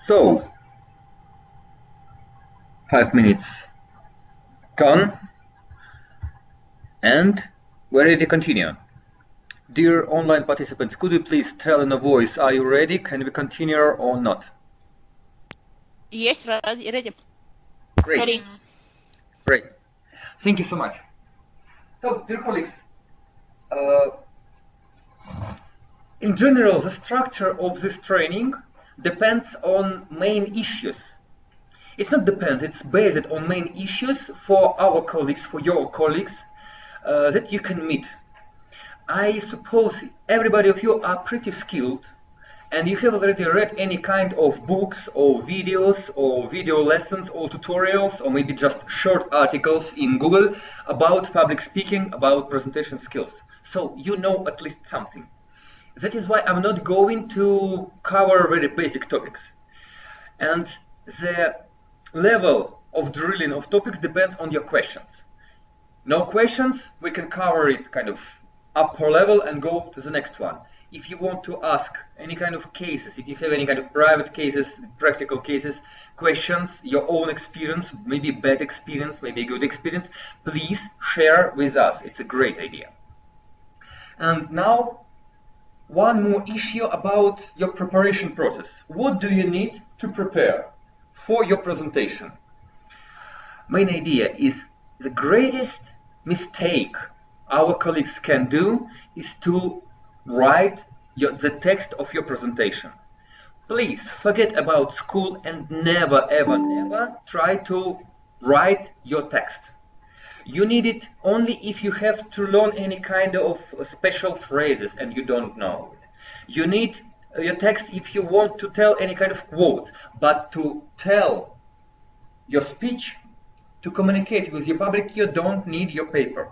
So, 5 minutes gone, and we're ready to continue. Dear online participants, could you please tell in a voice, are you ready? Can we continue or not? Yes, ready. Great. Ready. Great. Thank you so much. So, dear colleagues, in general, the structure of this training depends on main issues. It's not depends, it's based on main issues for our colleagues, for your colleagues, that you can meet. I suppose everybody of you are pretty skilled and you have already read any kind of books or videos or video lessons or tutorials or maybe just short articles in Google about public speaking, about presentation skills. So you know at least something. That is why I'm not going to cover very basic topics. And the level of drilling of topics depends on your questions. No questions, we can cover it kind of upper level and go to the next one. If you want to ask any kind of cases, if you have any kind of private cases, practical cases, questions, your own experience, maybe bad experience, maybe good experience, please share with us. It's a great idea. And now, one more issue about your preparation process. What do you need to prepare for your presentation? Main idea is the greatest mistake our colleagues can do is to write the text of your presentation. Please forget about school and never, ever, never try to write your text. You need it only if you have to learn any kind of special phrases and you don't know. You need your text if you want to tell any kind of quotes, but to tell your speech, to communicate with your public, you don't need your paper.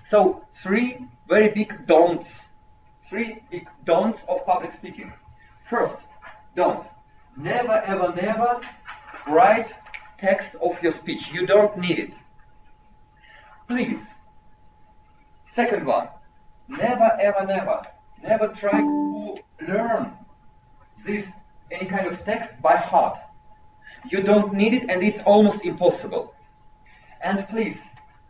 So, three very big don'ts. 3 big don'ts of public speaking. First, don't. Never, ever, never write text of your speech. You don't need it. Please. Second one. Never, ever, never try to learn any kind of text by heart. You don't need it and it's almost impossible. And please,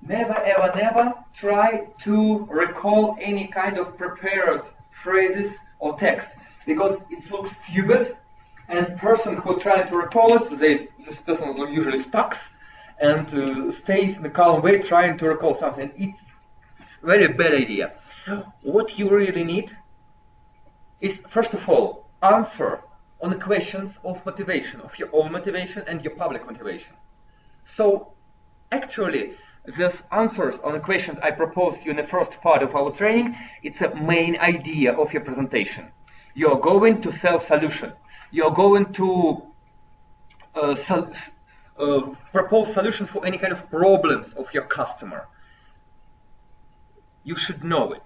never, ever, never try to recall any kind of prepared phrases or text, because it looks stupid, and person who tries to recall it, this person usually stuck and stays in a calm way trying to recall something. It's a very bad idea. What you really need is, first of all, answer on the questions of motivation, of your own motivation and your public motivation. So actually, the answers on the questions I proposed you in the first part of our training, it's a main idea of your presentation. You're going to sell solution. You're going to propose solution for any kind of problems of your customer. You should know it.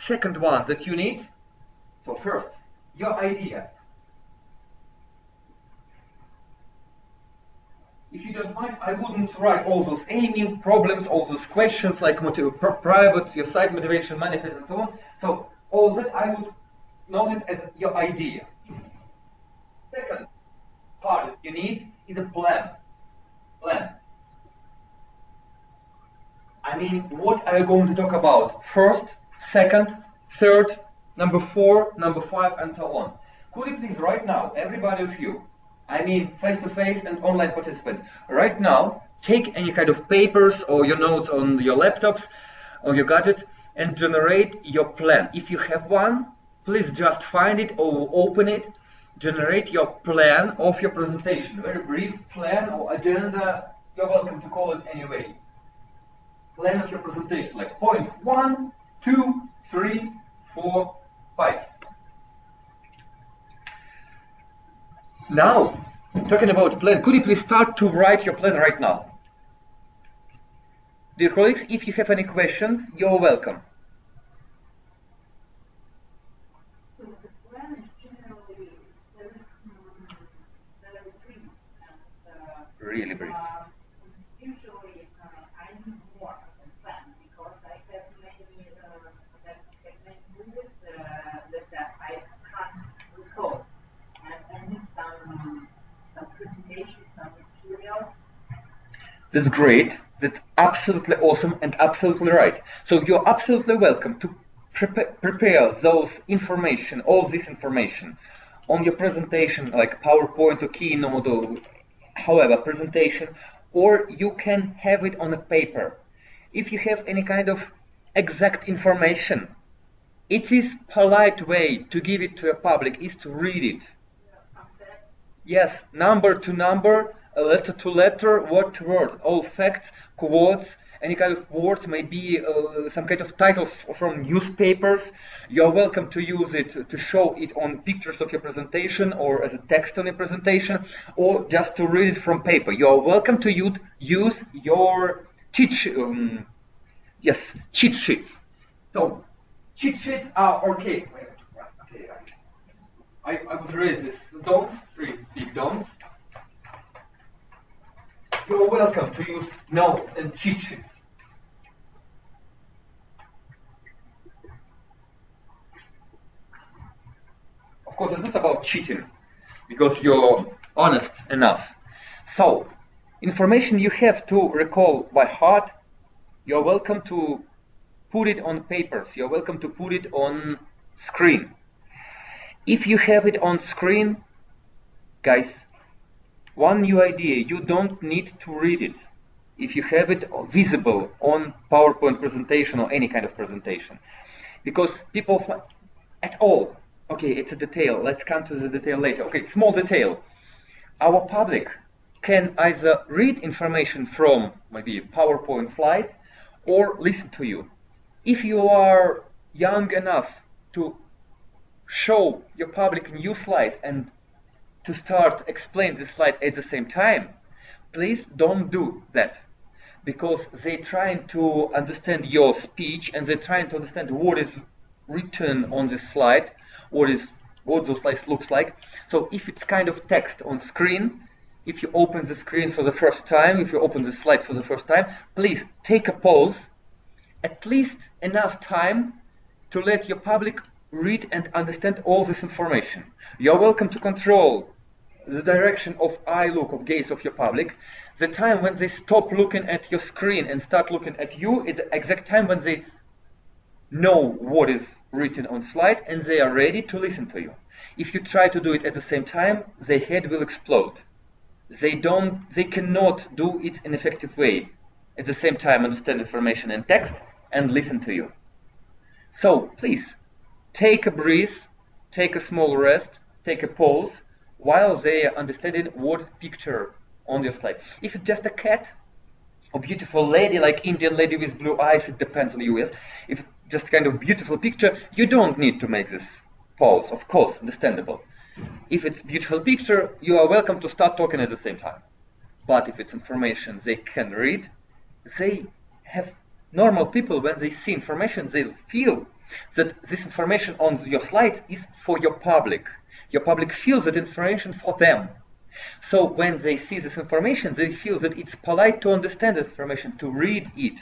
Second one that you need, so first, your idea. If you don't mind, I wouldn't write all those aiming problems, all those questions like private, your site motivation, manifest, and so on. So all that I would know it as your idea. Second part that you need is a plan. Plan. I mean, what are you going to talk about? First, second, third, number 4, number 5, and so on. Could you please right now, everybody of you, I mean face-to-face and online participants, right now, take any kind of papers or your notes on your laptops or your gadget and generate your plan. If you have one, please just find it or open it. Generate your plan of your presentation. Very brief plan or agenda. You're welcome to call it anyway. Plan of your presentation, like point 1, 2, 3, 4, 5. Now, talking about plan, could you please start to write your plan right now? Dear colleagues, if you have any questions, you're welcome. So the plan is generally very brief and really brief. Usually I need more of a plan because I have many sometimes I have many movies that I can't recall. And I need some presentations, some materials. That's great. That's absolutely awesome and absolutely right. So you're absolutely welcome to prepare those information, all this information on your presentation, like PowerPoint or Keynote or however presentation, or you can have it on a paper. If you have any kind of exact information, it is polite way to give it to a public is to read it. Some facts. Yes, number to number, letter to letter, word to word, all facts, quotes, any kind of words, maybe some kind of titles from newspapers. You're welcome to use it to show it on pictures of your presentation or as a text on your presentation, or just to read it from paper. You're welcome to use your cheat sheets. So cheat sheets are okay. Okay, I would raise this. Don'ts, 3 big don'ts. You're welcome to use notes and cheat sheets. Of course, it's not about cheating, because you're honest enough. So, information you have to recall by heart, you're welcome to put it on papers. You're welcome to put it on screen. If you have it on screen, guys, one new idea, you don't need to read it if you have it visible on PowerPoint presentation or any kind of presentation. Because people at all, okay, it's a detail, let's come to the detail later. Okay, small detail. Our public can either read information from maybe a PowerPoint slide or listen to you. If you are young enough to show your public a new slide and to start explain this slide at the same time, please don't do that, because they're trying to understand your speech and they're trying to understand what is written on this slide, what those slides looks like. So if it's kind of text on screen, if you open the screen for the first time, if you open the slide for the first time, please take a pause, at least enough time to let your public read and understand all this information. You're welcome to control the direction of eye look, of gaze of your public. The time when they stop looking at your screen and start looking at you is the exact time when they know what is written on slide and they are ready to listen to you. If you try to do it at the same time, their head will explode. They cannot do it in an effective way. At the same time, understand information and text and listen to you. So please take a breath, take a small rest, take a pause, while they are understanding what picture on your slide. If it's just a cat, a beautiful lady, like Indian lady with blue eyes, it depends on you. Yes? If it's just kind of beautiful picture, you don't need to make this pause, of course, understandable. If it's beautiful picture, you are welcome to start talking at the same time. But if it's information they can read, they have normal people, when they see information, they feel that this information on your slides is for your public. Your public feels that information for them. So when they see this information, they feel that it's polite to understand this information, to read it.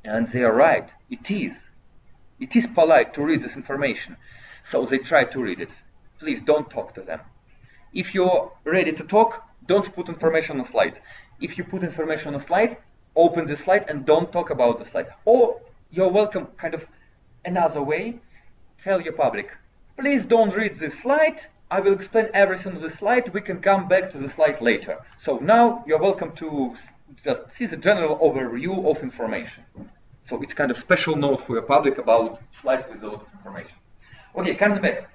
And they are right. It is. It is polite to read this information. So they try to read it. Please don't talk to them. If you're ready to talk, don't put information on slides. If you put information on a slide, open the slide and don't talk about the slide. Or you're welcome, kind of another way, tell your public, please don't read this slide. I will explain everything on the slide. We can come back to the slide later. So now you're welcome to just see the general overview of information. So it's kind of special note for your public about slides with a lot of information. Okay, coming back.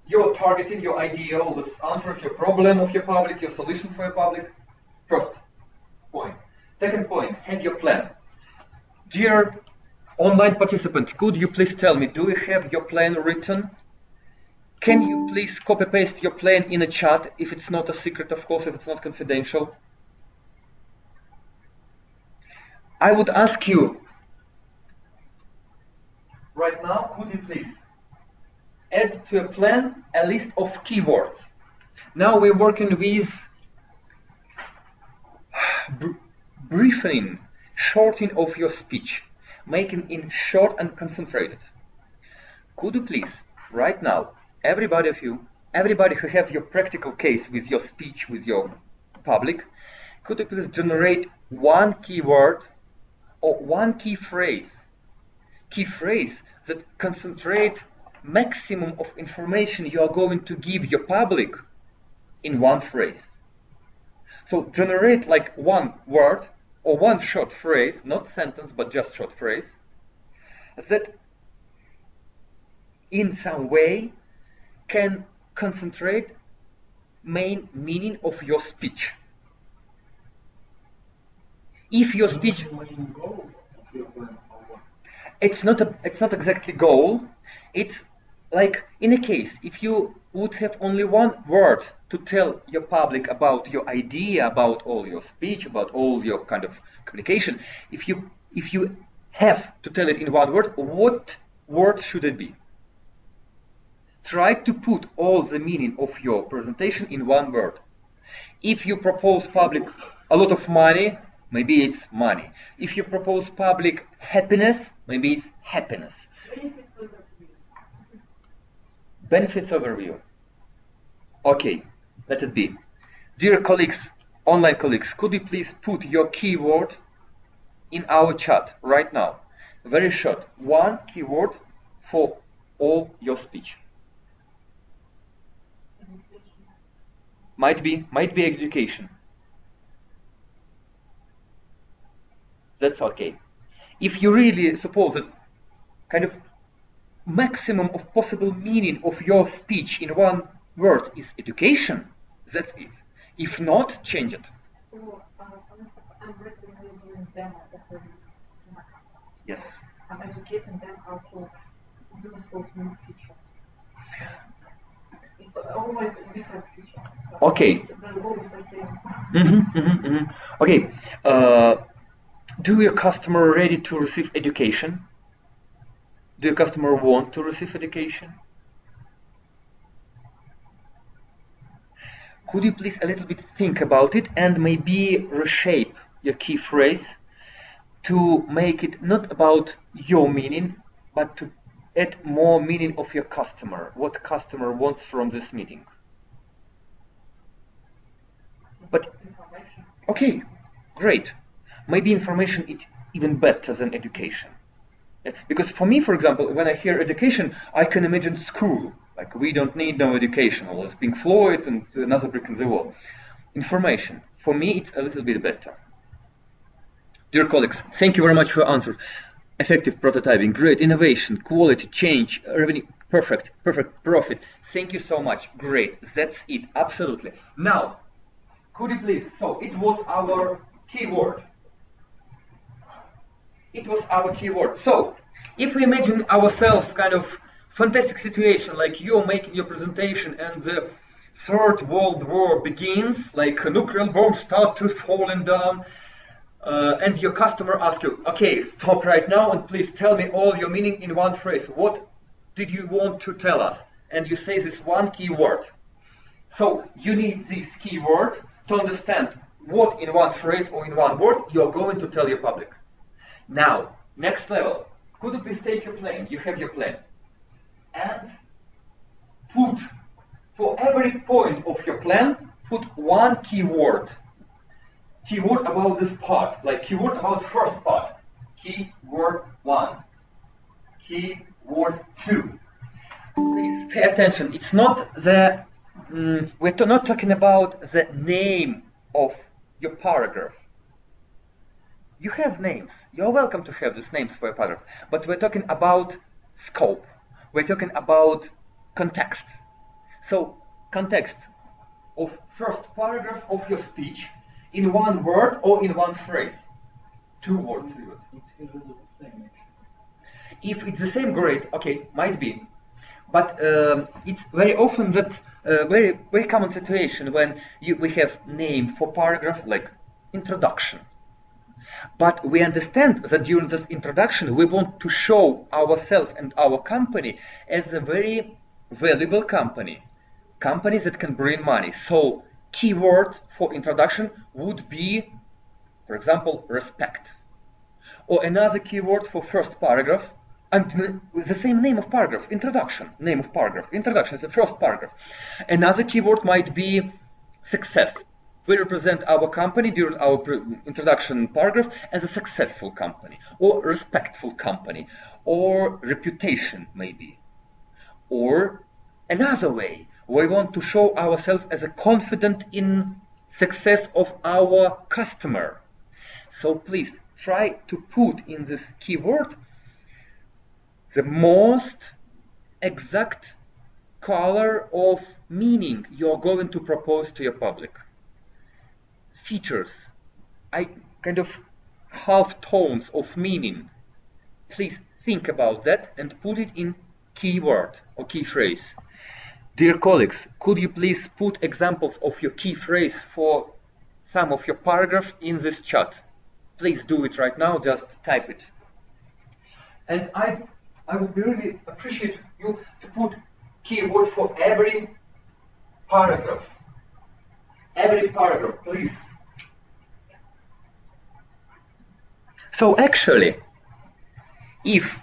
You're targeting your ideal, this answers your problem of your public, your solution for your public. First point. Second point, have your plan. Dear online participant, could you please tell me, do you have your plan written? Can you please copy-paste your plan in a chat, if it's not a secret, of course, if it's not confidential? I would ask you, right now, could you please add to a plan a list of keywords? Now we're working with briefing, shortening of your speech, making it short and concentrated. Could you please, right now, everybody of you, everybody who have your practical case with your speech, with your public, could you please generate one keyword or one key phrase that concentrate maximum of information you are going to give your public in one phrase. So generate like one word or one short phrase, not sentence, but just short phrase, that in some way can concentrate main meaning of your speech. If your speech, it's not exactly goal. It's like in a case, if you would have only one word to tell your public about your idea, about all your speech, about all your kind of communication, if you have to tell it in one word, what word should it be? Try to put all the meaning of your presentation in one word. If you propose public a lot of money, maybe it's money. If you propose public happiness, maybe it's happiness. Benefits overview. Okay, let it be. Dear colleagues, online colleagues, could you please put your keyword in our chat right now? Very short, one keyword for all your speech. Might be education. That's okay. If you really suppose that kind of maximum of possible meaning of your speech in one word is education, that's it. If not, change it. So, I'm recommending them at Yes. I'm educating them how to use those new features. It's always different features. Okay. The goal is the same. Okay. Do your customer ready to receive education? Do your customer want to receive education? Could you please a little bit think about it and maybe reshape your key phrase to make it not about your meaning, but to add more meaning of your customer, what customer wants from this meeting. But, okay, great. Maybe information is even better than education. Because for me, for example, when I hear education, I can imagine school. Like, we don't need no education, or it's Pink Floyd and another brick in the wall. Information. For me, it's a little bit better. Dear colleagues, thank you very much for your answers. Effective prototyping, great innovation, quality, change, revenue. Perfect, perfect, profit. Thank you so much. Great, that's it, absolutely. Now, could you please, so it was our keyword. It was our keyword. So, if we imagine ourselves kind of fantastic situation, like you're making your presentation and the Third World War begins, like nuclear bombs start to falling down, and your customer asks you, okay, stop right now and please tell me all your meaning in one phrase. What did you want to tell us? And you say this one keyword. So you need this keyword to understand what in one phrase or in one word you're going to tell your public. Now, next level. Could you please take your plan? You have your plan. And put, for every point of your plan, put one keyword. Keyword about this part, like keyword about first part. Keyword 1. Keyword 2. Please pay attention. It's not the, we're not talking about the name of your paragraph. You have names. You're welcome to have these names for a paragraph. But we're talking about scope. We're talking about context. So, context of first paragraph of your speech in one word or in one phrase. 2 words, 3 words. It's usually the same. If it's the same, great. Okay, might be. But it's very often that very common situation when we have name for paragraph like introduction. But we understand that during this introduction we want to show ourselves and our company as a very valuable company that can bring money. So keyword for introduction would be, for example, respect. Or another keyword for first paragraph, and with the same name of paragraph, introduction, name of paragraph, introduction is the first paragraph. Another keyword might be success. We represent our company during our introduction paragraph as a successful company, or respectful company, or reputation maybe. Or another way, we want to show ourselves as a confident in success of our customer. So please try to put in this keyword the most exact color of meaning you're going to propose to your public. Features, kind of half tones of meaning. Please think about that and put it in keyword or key phrase. Dear colleagues, could you please put examples of your key phrase for some of your paragraphs in this chat? Please do it right now, just type it. And I would really appreciate you to put keyword for every paragraph. Every paragraph, please. So actually, if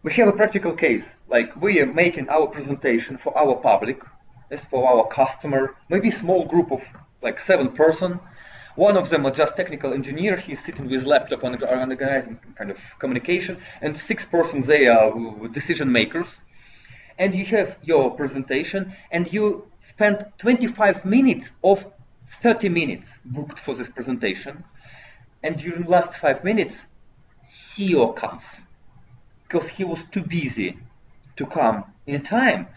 we have a practical case, like we are making our presentation for our public, as for our customer, maybe small group of like 7 person. One of them is just technical engineer, he's sitting with laptop and organizing kind of communication, and 6 persons, they are decision makers. And you have your presentation, and you spend 25 minutes of 30 minutes booked for this presentation. And during the last 5 minutes, CEO comes, because he was too busy to come in time.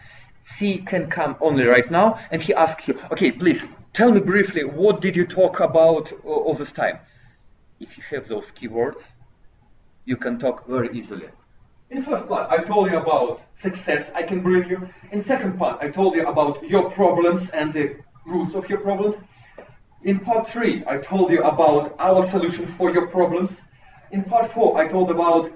He can come only right now, and he asks you, okay, please, tell me briefly, what did you talk about all this time? If you have those keywords, you can talk very easily. In first part, I told you about success I can bring you. In second part, I told you about your problems and the roots of your problems. In part 3, I told you about our solution for your problems. In part 4, I told about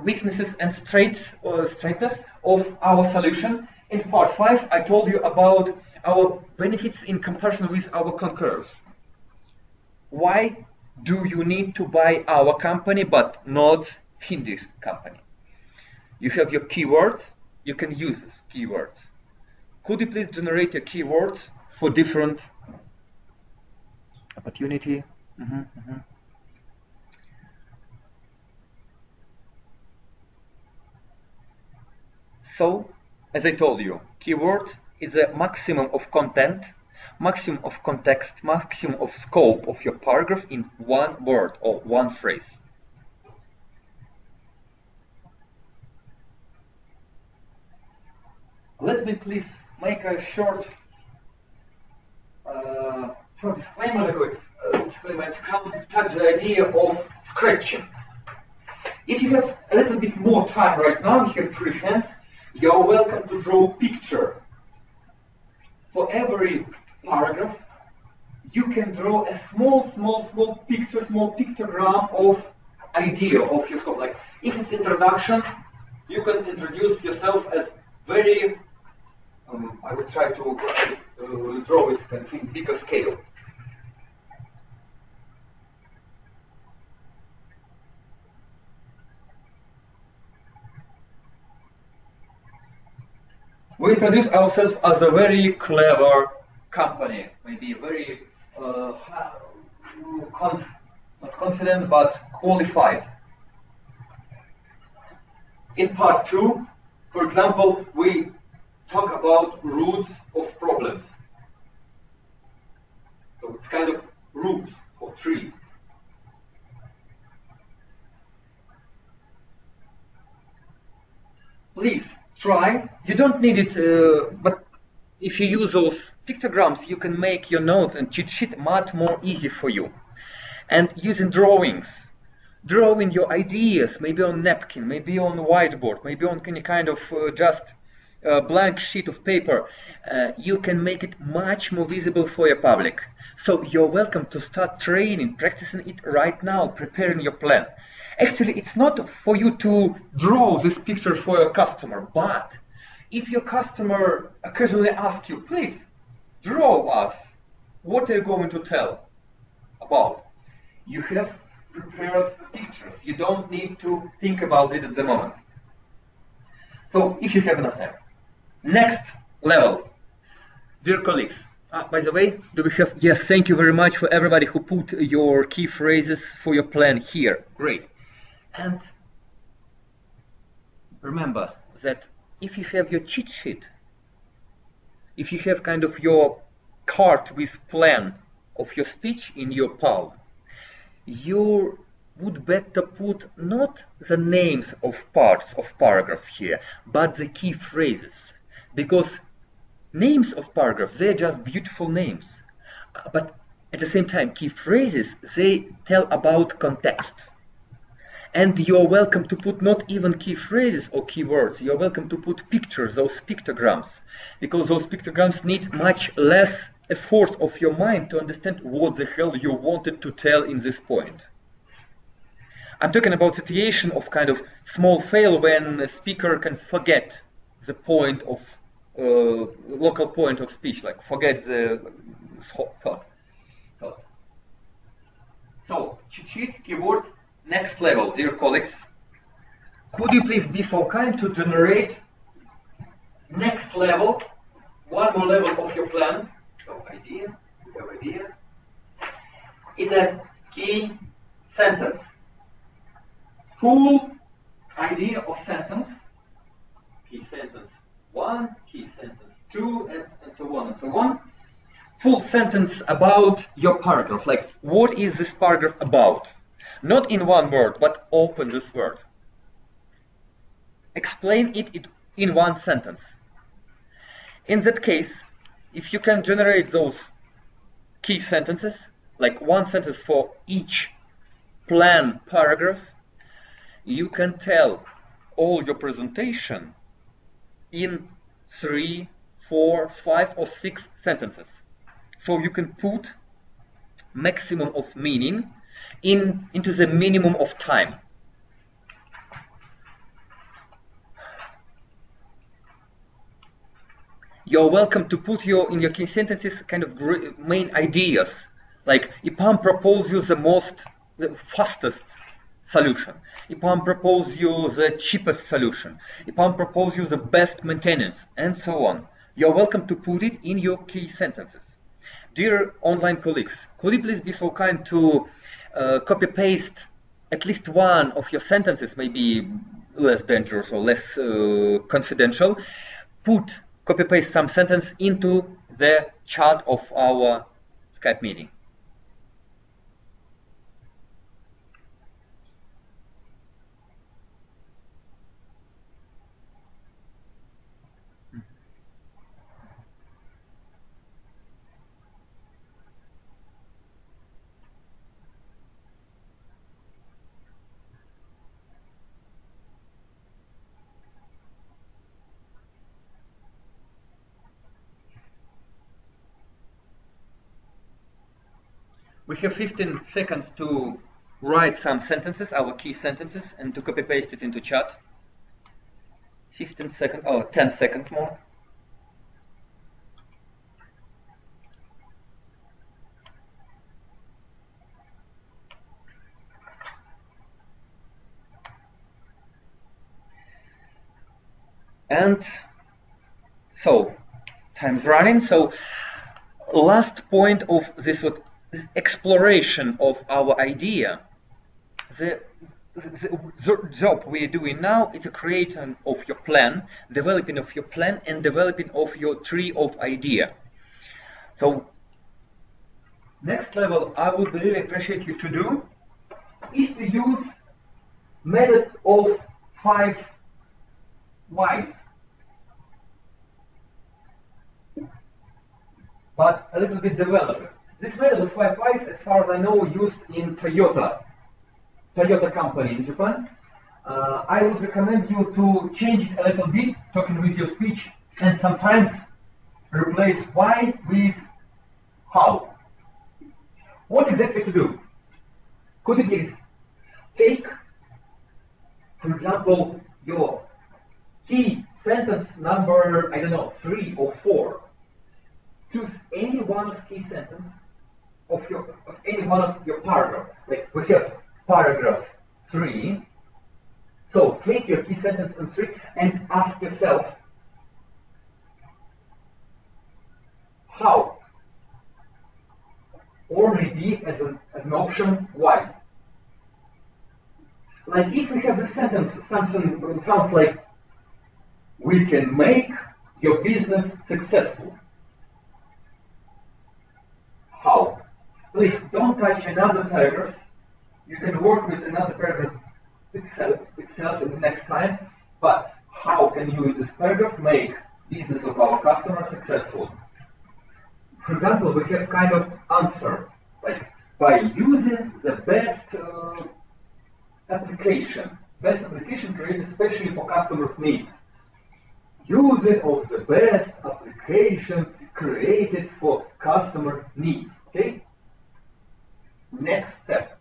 weaknesses and straightness of our solution. In part 5, I told you about our benefits in comparison with our concurrents. Why do you need to buy our company but not Hindi company? You have your keywords, you can use keywords. Could you please generate your keywords for different opportunity? So, as I told you, keyword is the maximum of content, maximum of context, maximum of scope of your paragraph in one word or one phrase. Let me please make a short disclaimer, disclaimer to come touch the idea of scratching. If you have a little bit more time right now, you have free hands, you're welcome to draw a picture. For every paragraph, you can draw a small picture, small pictogram of idea of your scope. Like if it's introduction, you can introduce yourself as very, I would try to draw it in bigger scale. We introduce ourselves as a very clever company, maybe very not confident but qualified. In part 2, for example, we talk about roots of problems. So it's kind of root or tree. Please try. You don't need it, but if you use those pictograms, you can make your notes and cheat sheet much more easy for you. And using drawings, drawing your ideas, maybe on napkin, maybe on whiteboard, maybe on any kind of just blank sheet of paper, you can make it much more visible for your public. So you're welcome to start training, practicing it right now, preparing your plan. Actually, it's not for you to draw this picture for your customer, but if your customer occasionally asks you, please draw us, what are you going to tell about? You have prepared pictures. You don't need to think about it at the moment. So if you have enough time. Next level. Dear colleagues, by the way, do we have, yes, thank you very much for everybody who put your key phrases for your plan here. Great. And remember that if you have your cheat sheet, if you have kind of your card with plan of your speech in your palm, you would better put not the names of parts of paragraphs here, but the key phrases. Because names of paragraphs, they're just beautiful names. But at the same time, key phrases, they tell about context. And you're welcome to put not even key phrases or keywords, you're welcome to put pictures, those pictograms, because those pictograms need much less effort of your mind to understand what the hell you wanted to tell in this point. I'm talking about situation of kind of small fail when a speaker can forget the point of local point of speech, like forget the thought. So, cheat sheet, keyword, next level, dear colleagues. Could you please be so kind to generate next level, one more level of your plan? So, idea, you have idea. It's a key sentence. Full idea of sentence, key sentence 1, key sentence 2, and so on and so on. Full sentence about your paragraph, like what is this paragraph about? Not in one word, but open this word. Explain it in one sentence. In that case, if you can generate those key sentences, like one sentence for each plan paragraph, you can tell all your presentation in 3, 4, 5, or 6 sentences. So you can put maximum of meaning into the minimum of time. You're welcome to put in your key sentences kind of main ideas. Like, IPAM propose you the fastest solution. IPAM propose you the cheapest solution. IPAM propose you the best maintenance, and so on. You're welcome to put it in your key sentences. Dear online colleagues, could you please be so kind to copy-paste at least one of your sentences, maybe less dangerous or less confidential, copy-paste some sentence into the chat of our Skype meeting. We have 15 seconds to write some sentences, our key sentences, and to copy paste it into chat. 15 seconds, oh, 10 seconds more. And so, time's running. So, last point of this exploration of our idea. The job we are doing now is a creation of your plan, developing of your plan, and developing of your tree of idea. So, next level I would really appreciate you to do is to use method of 5 whys, but a little bit developed. This method of 5 whys, as far as I know, used in Toyota company in Japan. I would recommend you to change it a little bit, talking with your speech, and sometimes replace why with how. What exactly to do? Could you please take, for example, your key sentence number, I don't know, 3 or 4. Choose any one of key sentence of any one of your paragraph. Like we have paragraph 3. So take your key sentence on 3 and ask yourself, how? Or maybe as an option, why? Like if we have the sentence, something sounds like, we can make your business successful. How? Please don't touch another paragraph. You can work with another paragraph itself in the next time, but how can you in this paragraph make business of our customer successful? For example, we have kind of answer, like by using the best application created especially for customers' needs. Using of the best application created for customer needs. Okay? Next step.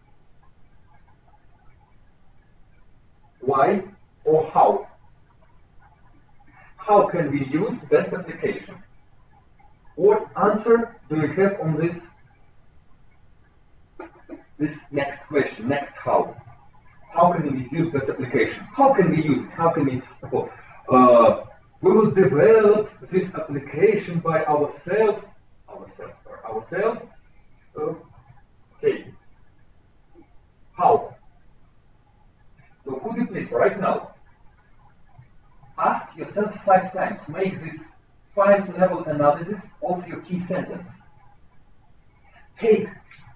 Why or how? How can we use best application? What answer do we have on this next question, next how? How can we use best application? How can we use it? How can we we will develop this application by ourselves. Okay. How? So could you please right now ask yourself 5 times, make this 5-level analysis of your key sentence. Take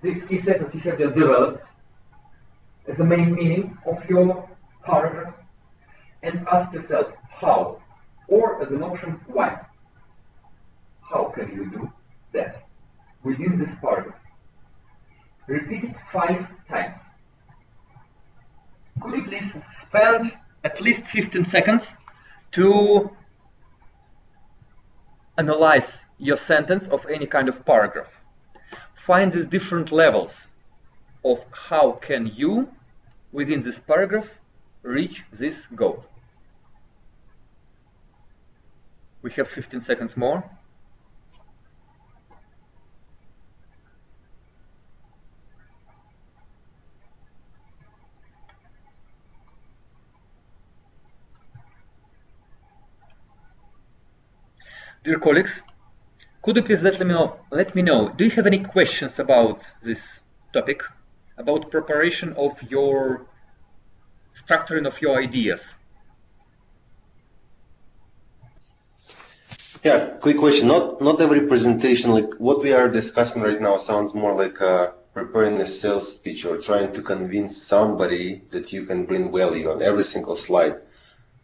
this key sentence you have just developed as the main meaning of your paragraph and ask yourself how, or as an option, why. How can you do that within this paragraph? Repeat it 5 times. Could you please spend at least 15 seconds to analyze your sentence of any kind of paragraph? Find the different levels of how can you, within this paragraph, reach this goal. We have 15 seconds more. Dear colleagues, could you please let me know, do you have any questions about this topic, about preparation of your structuring of your ideas? Yeah, quick question. Not every presentation, like what we are discussing right now, sounds more like preparing a sales speech or trying to convince somebody that you can bring value on every single slide.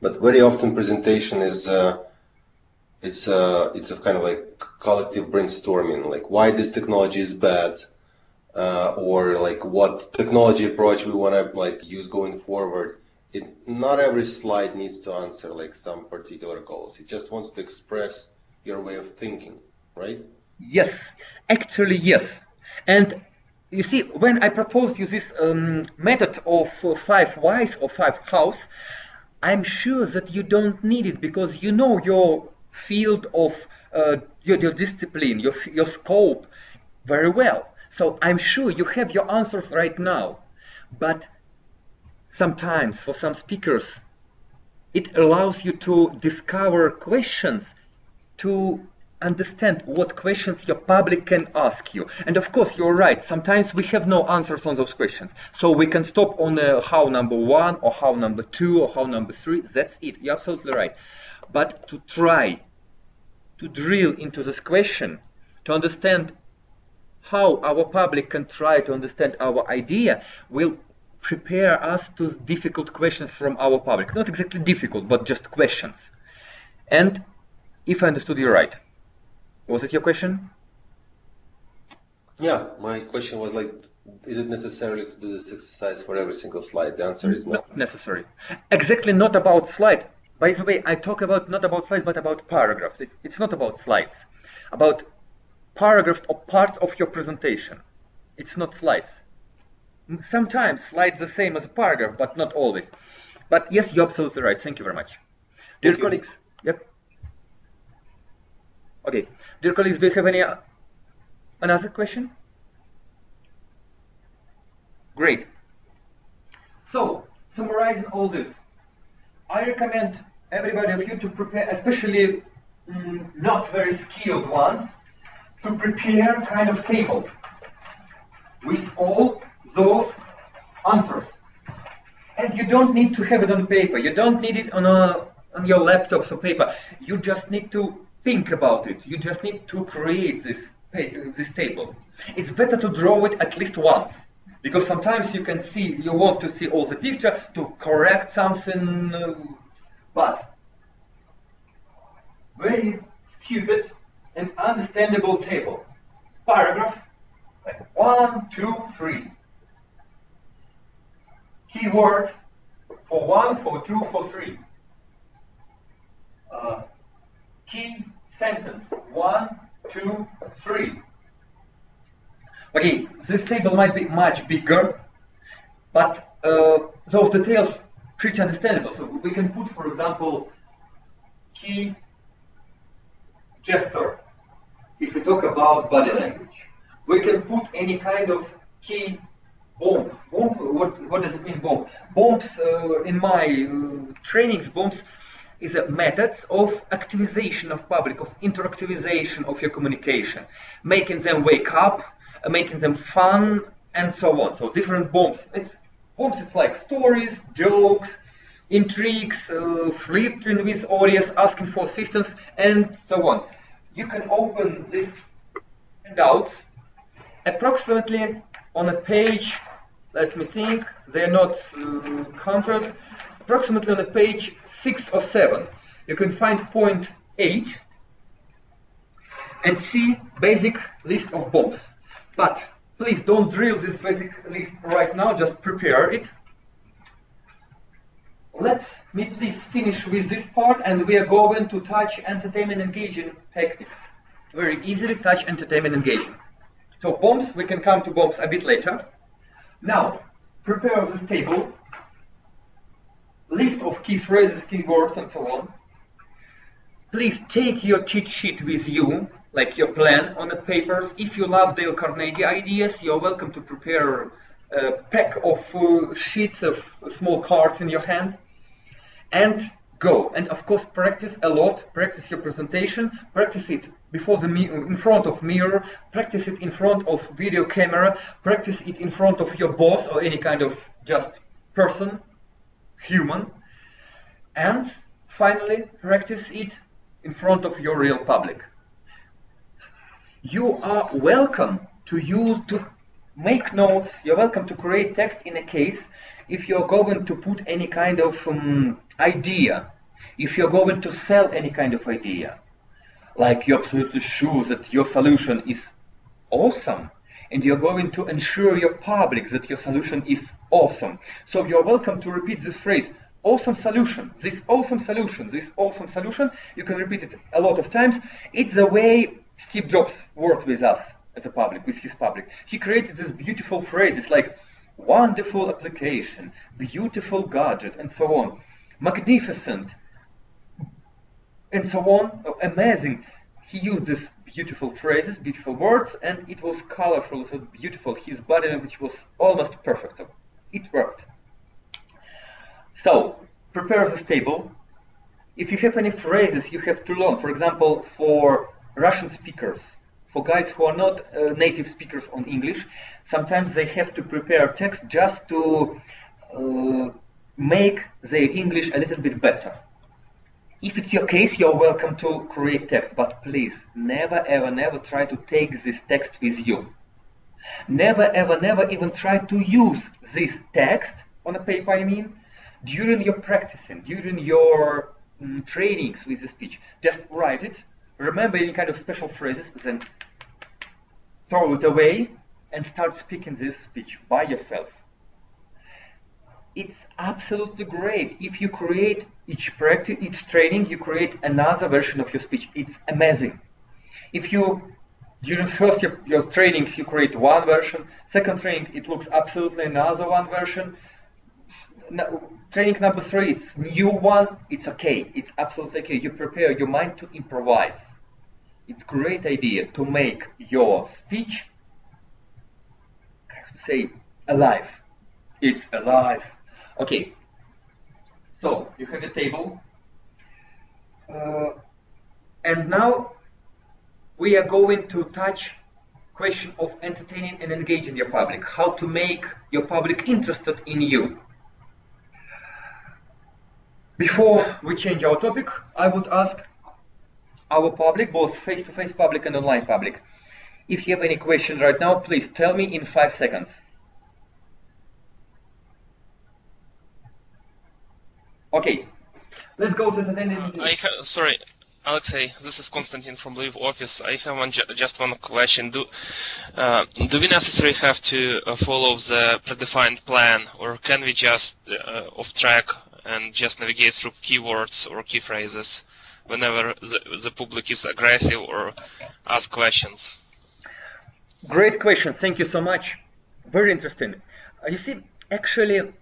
But very often presentation is it's a kind of like collective brainstorming, like why this technology is bad, or like what technology approach we want to like use going forward. Not every slide needs to answer like some particular goals. It just wants to express your way of thinking, right? Yes, actually yes. And you see, when I proposed you this method of 5 whys or 5 hows, I'm sure that you don't need it because you know your field of your discipline, your scope very well. So I'm sure you have your answers right now. But sometimes for some speakers, it allows you to discover questions, to understand what questions your public can ask you. And of course, you're right. Sometimes we have no answers on those questions. So we can stop on how number 1 or how number 2 or how number 3. That's it. You're absolutely right. But to try to drill into this question, to understand how our public can try to understand our idea, will prepare us to difficult questions from our public. Not exactly difficult, but just questions. And if I understood you right, was it your question? Yeah, my question was like, is it necessary to do this exercise for every single slide? The answer is no. Not necessary. Exactly not about slide. By the way, I talk about not about slides, but about paragraphs. It's not about slides. About paragraphs or parts of your presentation. It's not slides. Sometimes slides the same as a paragraph, but not always. But yes, you're absolutely right. Thank you very much. Dear colleagues, yep. Okay, dear colleagues, do you have any another question? Great. So, summarizing all this, I recommend everybody of you to prepare, especially not very skilled ones, to prepare kind of table with all those answers. And you don't need to have it on paper. You don't need it on your laptops or paper. You just need to think about it. You just need to create this table. It's better to draw it at least once, because sometimes you want to see all the picture to correct something, but very stupid and understandable table. Paragraph, like 1, 2, 3. Keyword for 1, for 2, for 3. Key sentence 1, 2, 3. Okay, this table might be much bigger, but those details pretty understandable. So we can put, for example, key gesture. If we talk about body language, we can put any kind of key bomb. What does it mean, bomb? Bombs, in my trainings, bombs is a methods of activization of public, of interactivization of your communication, making them wake up, making them fun, and so on. So different bombs. Bombs, it's like stories, jokes, intrigues, flirting with audience, asking for assistance, and so on. You can open this handouts approximately on a page, let me think, they're not counted, approximately on a page 6 or 7. You can find point 8 and see basic list of bombs. But please don't drill this basic list right now, just prepare it. Let me please finish with this part, and we are going to touch entertainment engaging techniques. Very easily touch entertainment engaging. So bombs, we can come to bombs a bit later. Now, prepare this table, list of key phrases, key words, and so on. Please take your cheat sheet with you, like your plan on the papers. If you love Dale Carnegie ideas, you're welcome to prepare a pack of sheets of small cards in your hand. And go. And of course, practice a lot. Practice your presentation. Practice it before in front of mirror. Practice it in front of video camera. Practice it in front of your boss or any kind of just person, human. And finally, practice it in front of your real public. You are welcome to make notes. You're welcome to create text in a case if you're going to put any kind of idea, if you're going to sell any kind of idea, like you're absolutely sure that your solution is awesome, and you're going to ensure your public that your solution is awesome. So you're welcome to repeat this phrase, awesome solution, this awesome solution, this awesome solution. You can repeat it a lot of times. It's the way Steve Jobs worked with us as a public, with his public. He created these beautiful phrases like wonderful application, beautiful gadget, and so on, magnificent, and so on, amazing. He used these beautiful phrases, beautiful words, and it was colorful, so beautiful. His body language was almost perfect. It worked. So, prepare this table. If you have any phrases you have to learn, for example, for Russian speakers, for guys who are not native speakers on English, sometimes they have to prepare text just to make their English a little bit better. If it's your case, you're welcome to create text, but please, never, ever, never try to take this text with you. Never, ever, never even try to use this text on a paper, I mean, during your practicing, during your trainings with the speech. Just write it, remember any kind of special phrases, then throw it away and start speaking this speech by yourself. It's absolutely great. If you create each practice, each training, you create another version of your speech. It's amazing. If you, during first your trainings, you create one version, second training, it looks absolutely another one version. Training number 3, it's new one, it's okay. It's absolutely okay. You prepare your mind to improvise. It's a great idea to make your speech, I would say, alive. It's alive. Okay, so you have a table, and now we are going to touch question of entertaining and engaging your public, how to make your public interested in you. Before we change our topic, I would ask our public, both face-to-face public and online public, if you have any questions right now, please tell me in 5 seconds. Okay, let's go to the ending. Sorry, Alexei, this is Konstantin from Lviv office. I have just one question. Do we necessarily have to follow the predefined plan, or can we just off track and just navigate through keywords or key phrases whenever the public is aggressive or ask questions? Great question. Thank you so much. Very interesting. You see, actually,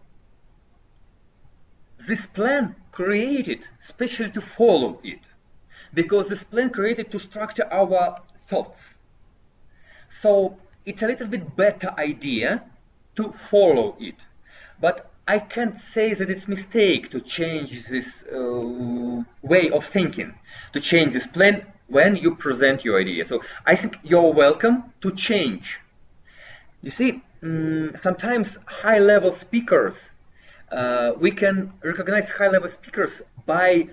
this plan created especially to follow it, because this plan created to structure our thoughts. So it's a little bit better idea to follow it. But I can't say that it's a mistake to change this way of thinking, to change this plan when you present your idea. So I think you're welcome to change. You see, sometimes high-level speakers, we can recognize high-level speakers by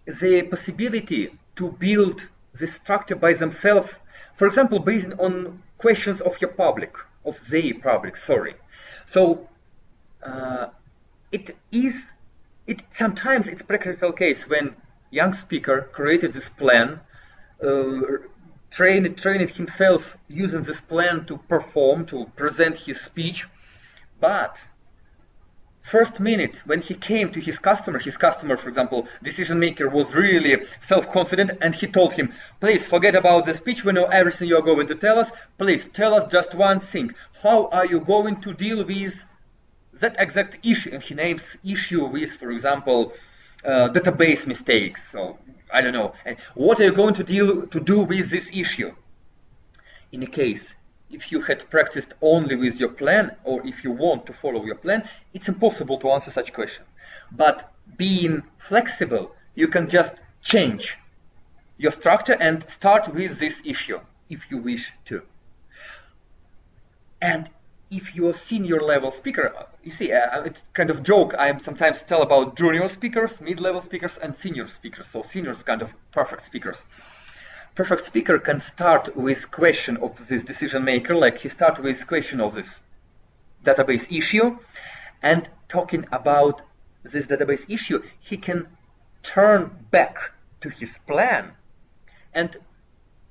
the possibility to build this structure by themselves, for example, based on questions of your public, of their public, sorry. So sometimes it's practical case when young speaker created this plan, trained himself using this plan to perform, to present his speech, but first minute when he came to his customer, for example, decision maker, was really self-confident, and he told him, please forget about the speech, we know everything you're going to tell us, please tell us just one thing, how are you going to deal with that exact issue? And he names issue with, for example, database mistakes, so I don't know, and what are you going to do with this issue? In a case, if you had practiced only with your plan, or if you want to follow your plan, it's impossible to answer such question. But being flexible, you can just change your structure and start with this issue, if you wish to. And if you're a senior level speaker, you see, it's kind of joke, I sometimes tell about junior speakers, mid-level speakers, and senior speakers. So seniors kind of perfect speakers. Perfect speaker can start with question of this decision maker, like he start with question of this database issue, and talking about this database issue, he can turn back to his plan and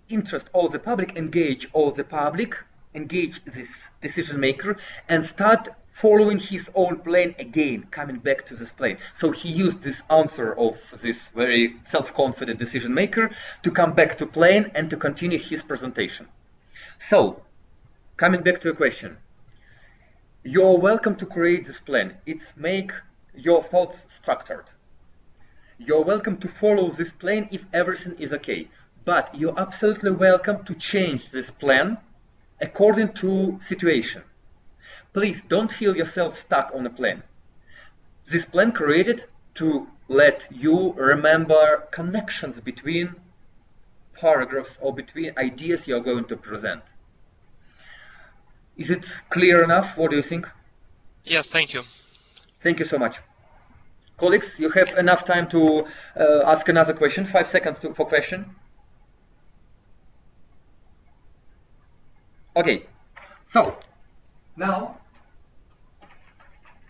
interest all the public, engage all the public, engage this decision maker, and start following his own plan again, coming back to this plan. So he used this answer of this very self-confident decision maker to come back to plan and to continue his presentation. So, coming back to your question, you're welcome to create this plan. It's make your thoughts structured. You're welcome to follow this plan if everything is okay. But you're absolutely welcome to change this plan according to situation. Please don't feel yourself stuck on a plan. This plan created to let you remember connections between paragraphs or between ideas you're going to present. Is it clear enough? What do you think? Yes, thank you. Thank you so much. Colleagues, you have enough time to ask another question. 5 seconds for question. Okay, so now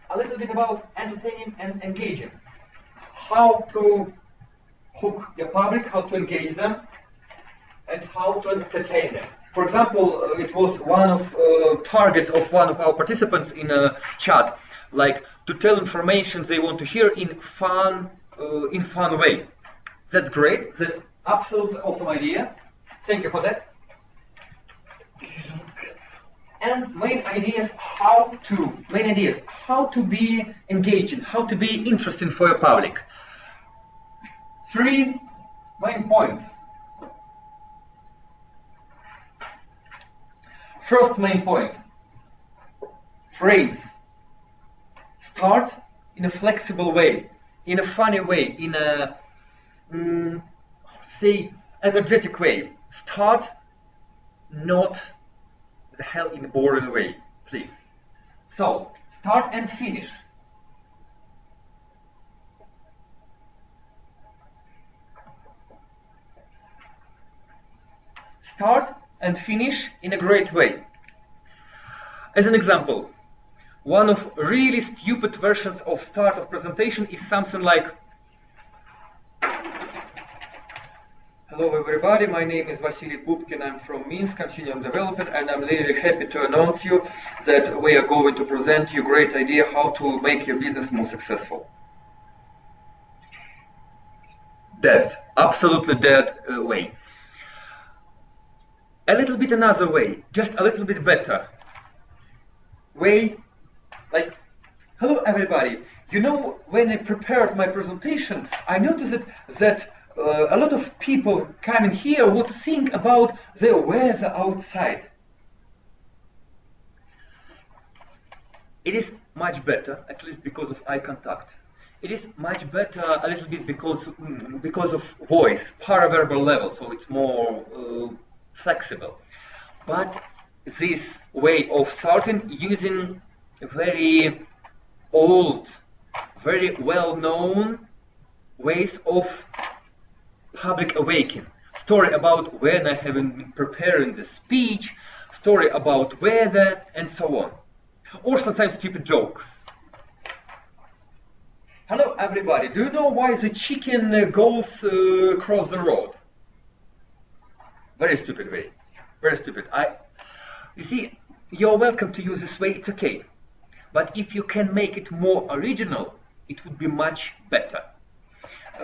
a little bit about entertaining and engaging. How to hook your public, how to engage them, and how to entertain them. For example, it was one of targets of one of our participants in a chat, like to tell information they want to hear in fun way. That's great. That's absolutely awesome idea. Thank you for that. And main ideas how to be engaging, how to be interesting for your public. 3 main points. First main point, phrase. Start in a flexible way, in a funny way, in a, say, energetic way. Start not the hell in a boring way, please. So, start and finish. Start and finish in a great way. As an example, one of really stupid versions of start of presentation is something like, hello everybody, my name is Vasily Pupkin, I'm from Minsk, continuing development, and I'm really happy to announce you that we are going to present you a great idea how to make your business more successful. Dead, absolutely dead way. A little bit another way, just a little bit better way, like, hello everybody, you know, when I prepared my presentation, I noticed that a lot of people coming here would think about the weather outside. It is much better, at least because of eye contact. It is much better a little bit because of voice, paraverbal level, so it's more flexible. But this way of starting using very old, very well-known ways of public awakening. Story about when I have been preparing the speech, story about weather, and so on. Or sometimes stupid jokes. Hello everybody, do you know why the chicken goes across the road? Very stupid way. Very stupid. You see, you're welcome to use this way, it's okay. But if you can make it more original, it would be much better.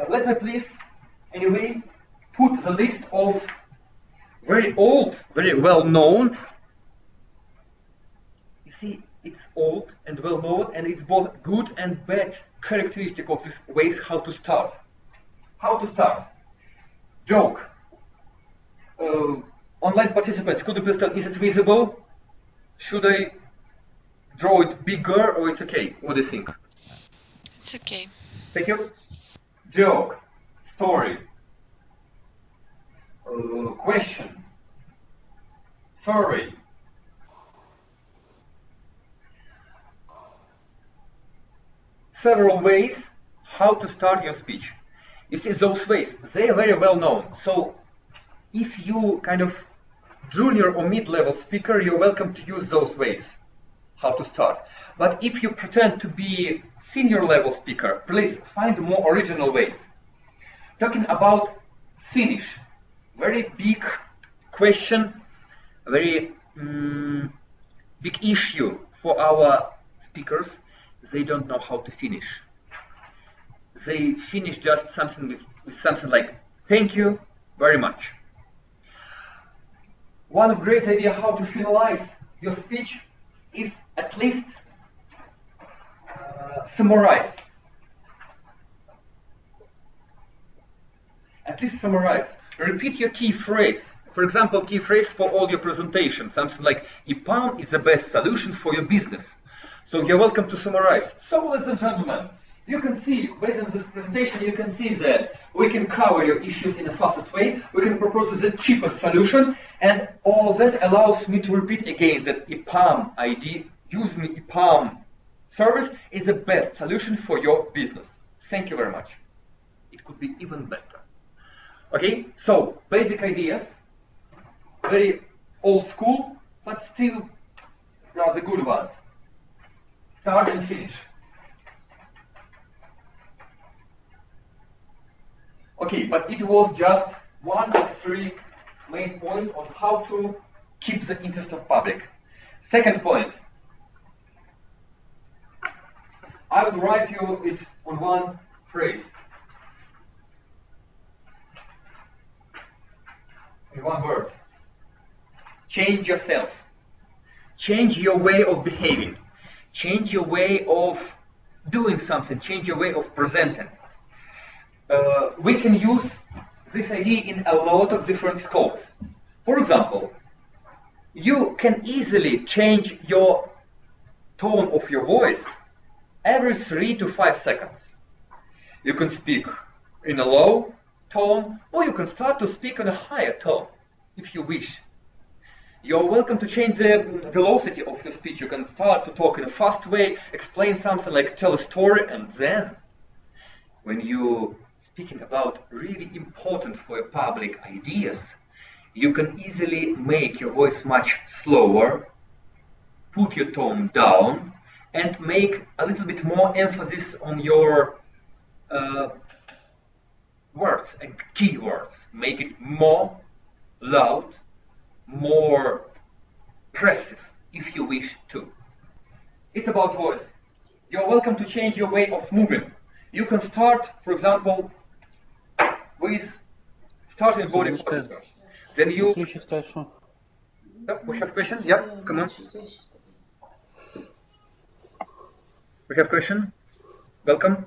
Let me please, anyway, put the list of very old, very well-known. You see, it's old and well-known, and it's both good and bad characteristic of these ways how to start. How to start? Joke. Online participants, could you please tell, is it visible? Should I draw it bigger or it's okay? What do you think? It's okay. Thank you. Joke, story, question, survey. Several ways how to start your speech. You see, those ways, they are very well known. So if you kind of junior or mid-level speaker, you're welcome to use those ways how to start. But if you pretend to be senior level speaker, please find more original ways. Talking about finish, very big question, very big issue for our speakers. They don't know how to finish. They finish just something with something like, thank you very much. one great idea how to finalize your speech is at least summarize. At least summarize. Repeat your key phrase. For example, key phrase for all your presentations. Something like, EPAM is the best solution for your business. So you're welcome to summarize. So, ladies and gentlemen, you can see, based on this presentation, you can see that we can cover your issues in a fastest way. We can propose the cheapest solution. And all that allows me to repeat again that EPAM ID, using EPAM service, is the best solution for your business. Thank you very much. It could be even better. Okay, so basic ideas, very old school, but still rather good ones. Start and finish. Okay, but it was just one of three main points on how to keep the interest of public. Second point, I would write you it on one phrase. In one word. Change yourself. Change your way of behaving. Change your way of doing something. Change your way of presenting. We can use this idea in a lot of different scopes. For example, you can easily change your tone of your voice every 3 to 5 seconds. You can speak in a low tone, or you can start to speak in a higher tone, if you wish. You're welcome to change the velocity of your speech. You can start to talk in a fast way, explain something like tell a story, and then when you're speaking about really important for your public ideas, you can easily make your voice much slower, put your tone down, and make a little bit more emphasis on your words and keywords. Make it more loud, more impressive, if you wish to. It's about voice. You're welcome to change your way of moving. You can start, for example, with starting body posture. Then you... Yep, we have questions? Yep, come on. We have question? Welcome.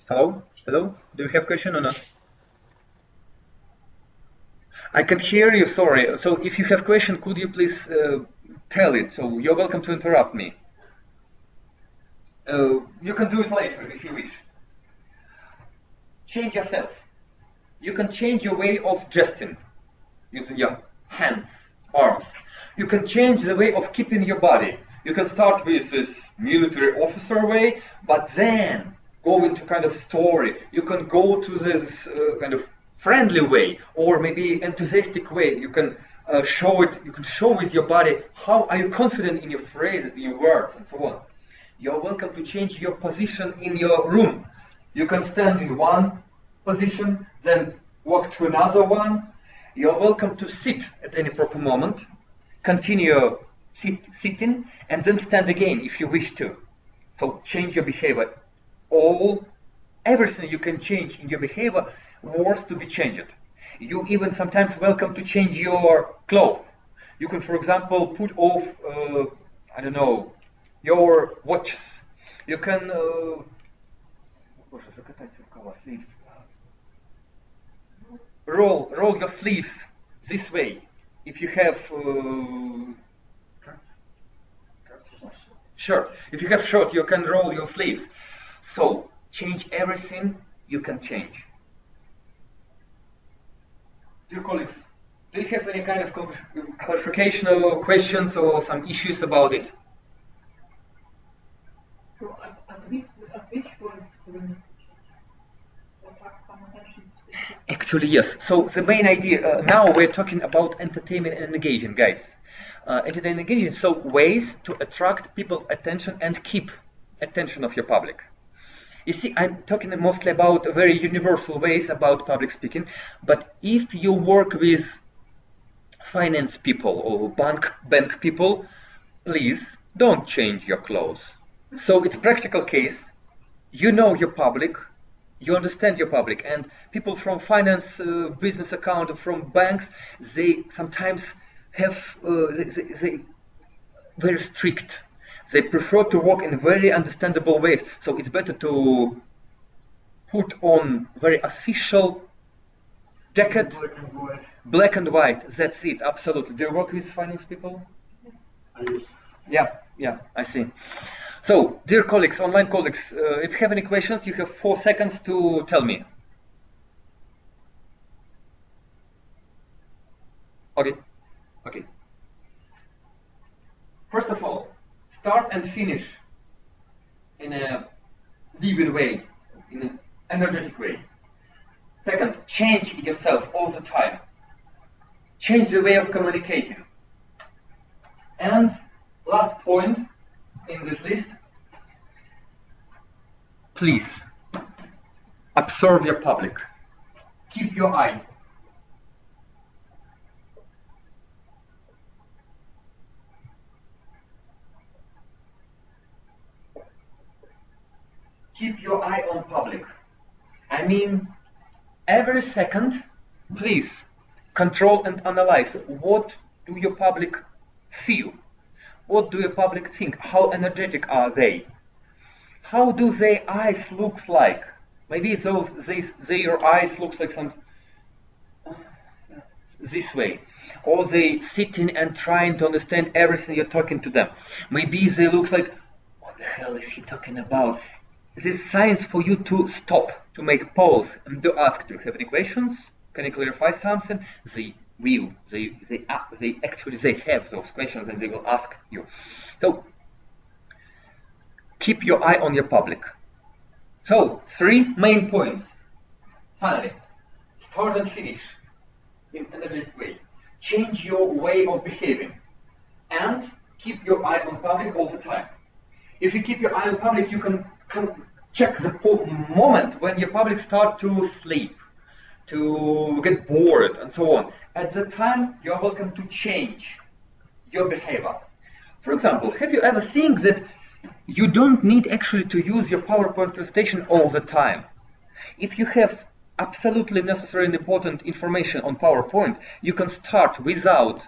Hello? Hello? Do you have question or not? I can hear you, sorry. So if you have question, could you please tell it? So you're welcome to interrupt me. You can do it later if you wish. Change yourself. You can change your way of gesturing using your hands, arms. You can change the way of keeping your body. You can start with this military officer way, but then go into kind of story. You can go to this kind of friendly way, or maybe enthusiastic way. You can show it. You can show with your body how are you confident in your phrases, in your words, and so on. You're welcome to change your position in your room. You can stand in one position, then walk to another one. You're welcome to sit at any proper moment. Continue sitting, and then stand again if you wish to. So change your behavior. Everything you can change in your behavior wants to be changed. You even sometimes welcome to change your clothes. You can, for example, put off, I don't know, your watches. You can roll your sleeves this way. If you have shirt, if you have shirt, you can roll your sleeves. So change everything you can change. Dear colleagues, do you have any kind of clarification or questions or some issues about it? So at which point do we need to attract some attention? Actually, yes. So the main idea, now we're talking about entertainment and engaging, guys. Entertainment and engaging, so ways to attract people's attention and keep attention of your public. You see, I'm talking mostly about very universal ways about public speaking, but if you work with finance people or bank people, please don't change your clothes. So it's practical case. You know your public, You understand your public, and people from finance, business account, from banks, they sometimes have they very strict. They prefer to work in very understandable ways. So it's better to put on very official jacket, black and white. That's it. Absolutely. Do you work with finance people? I used to. Yeah, I see. So, dear colleagues, online colleagues, if you have any questions, you have 4 seconds to tell me. Okay. First of all, start and finish in a living way, in an energetic way. Second, change yourself all the time. Change the way of communicating. And last point in this list, please observe your public. Keep your eye. Keep your eye on public. I mean, every second, please control and analyze what do your public feel? What do your public think? How energetic are they? How do their eyes look like? Maybe their eyes look like some this way, or they sitting and trying to understand everything you're talking to them. Maybe they look like, what the hell is he talking about? This signs for you to stop, to make pause, and to ask, do you have any questions? Can you clarify something? They will. They have those questions, and they will ask you. So keep your eye on your public. So 3 main points. Finally, start and finish in an energetic way. Change your way of behaving, and keep your eye on public all the time. If you keep your eye on public, you can check the moment when your public start to sleep, to get bored, and so on. At the time, you are welcome to change your behavior. For example, have you ever seen that you don't need actually to use your PowerPoint presentation all the time? If you have absolutely necessary and important information on PowerPoint, you can start without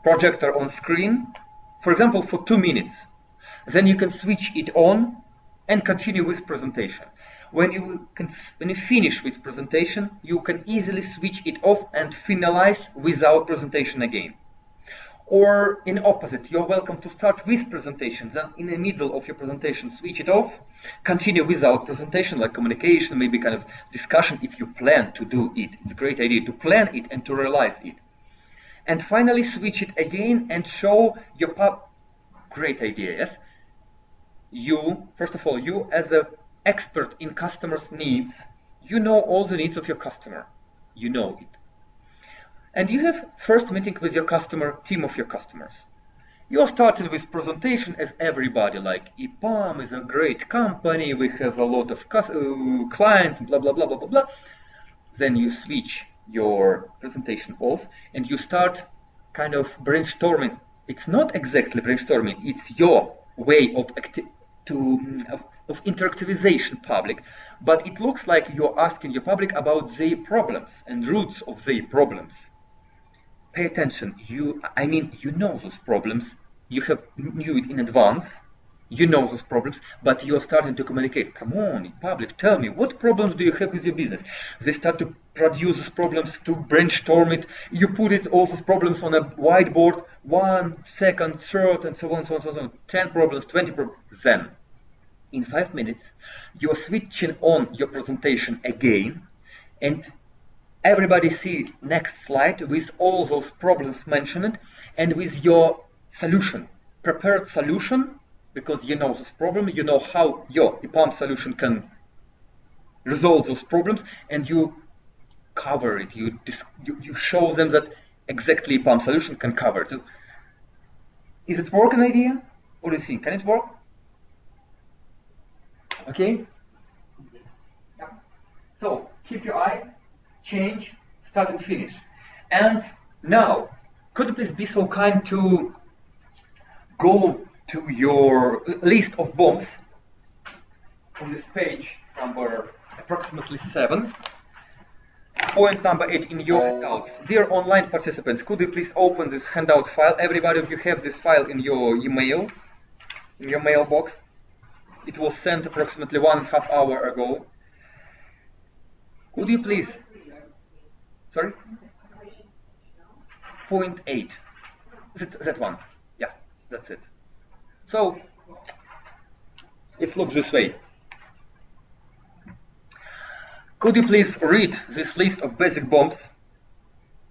projector on screen, for example, for 2 minutes. Then you can switch it on and continue with presentation. When you finish with presentation, you can easily switch it off and finalize without presentation again. Or in opposite, you're welcome to start with presentation, then in the middle of your presentation switch it off, continue without presentation, like communication, maybe kind of discussion if you plan to do it. It's a great idea to plan it and to realize it. And finally switch it again and show your great idea, yes? You, first of all, you as an expert in customers' needs, you know all the needs of your customer. You know it. And you have first meeting with your customer, team of your customers. You are starting with presentation as everybody, like EPAM is a great company, we have a lot of clients, blah, blah, blah, blah, blah, blah. Then you switch your presentation off and you start kind of brainstorming. It's not exactly brainstorming, it's your way of interactivization public, but it looks like you're asking your public about their problems and roots of their problems. Pay attention. You know those problems. You have knew it in advance. You know those problems, but you're starting to communicate. Come on, public, tell me, what problems do you have with your business? They start to produce those problems, to brainstorm it. You put all those problems on a whiteboard, 1, 2nd, 3rd, and so on, so on, so on. 10 problems, 20 problems. Then, in 5 minutes, you're switching on your presentation again, and everybody see next slide with all those problems mentioned and with your solution, prepared solution, because you know this problem, you know how your EPAM solution can resolve those problems, and you cover it. You show them that exactly EPAM solution can cover it. Is it working idea? What do you think? Can it work? Okay? Yeah. So keep your eye, change, start and finish. And now, could you please be so kind to go to your list of bombs on this page number approximately 7. Point number 8 in your handouts. Dear online participants, could you please open this handout file? Everybody of you have this file in your email, in your mailbox. It was sent approximately 1.5 hours ago. Could you please? Sorry? Point 8. That one. Yeah, that's it. So, it looks this way. Could you please read this list of basic bombs?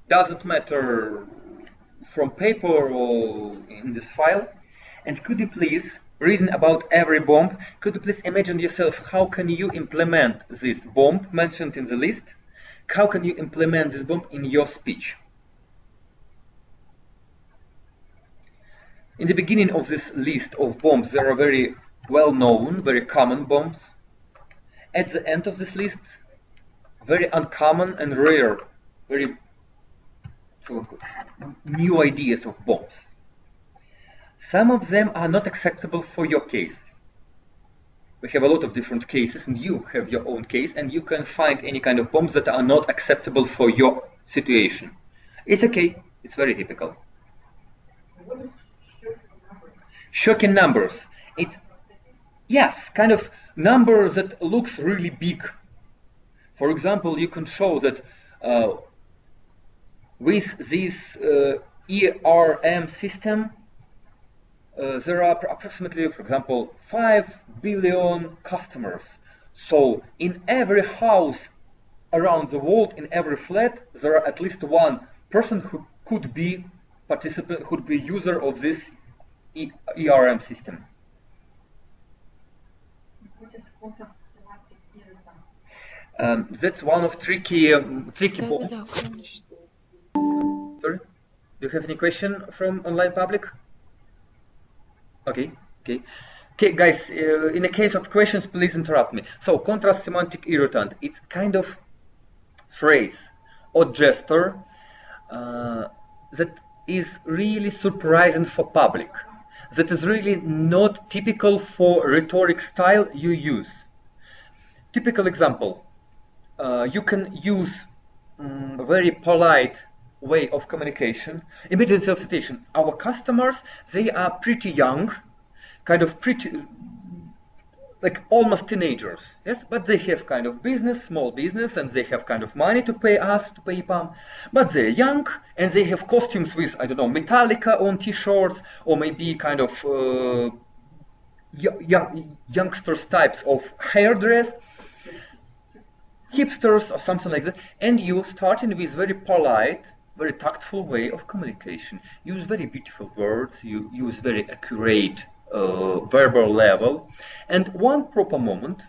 Doesn't matter from paper or in this file. And could you please, reading about every bomb, could you please imagine yourself how can you implement this bomb mentioned in the list? How can you implement this bomb in your speech? In the beginning of this list of bombs, there are very well-known, very common bombs. At the end of this list, very uncommon and rare, very new ideas of bombs. Some of them are not acceptable for your case. We have a lot of different cases, and you have your own case, and you can find any kind of bombs that are not acceptable for your situation. It's okay, it's very typical. What is shocking numbers? It's, yes, kind of number that looks really big. For example, you can show that with this ERM system, there are approximately, for example, 5 billion customers. So in every house around the world, in every flat, there are at least one person who could be participant, could be user of this ERM system. What is semantic irritant? That's one of tricky bombs. Да, конечно. Sorry, do you have any question from online public? Okay, guys. In the case of questions, please interrupt me. So, contrast semantic irritant. It's kind of phrase or gesture that is really surprising for public. That is really not typical for rhetoric style you use. Typical example. You can use a very polite way of communication. Imagine a situation. Our customers, they are pretty young, kind of pretty, like almost teenagers, yes? But they have kind of business, small business, and they have kind of money to pay us, to pay PAM. But they're young, and they have costumes with, I don't know, Metallica on t-shirts, or maybe kind of youngsters types of hairdress, hipsters or something like that, and you starting with very polite, very tactful way of communication. Use very beautiful words, you use very accurate verbal level, and one proper moment,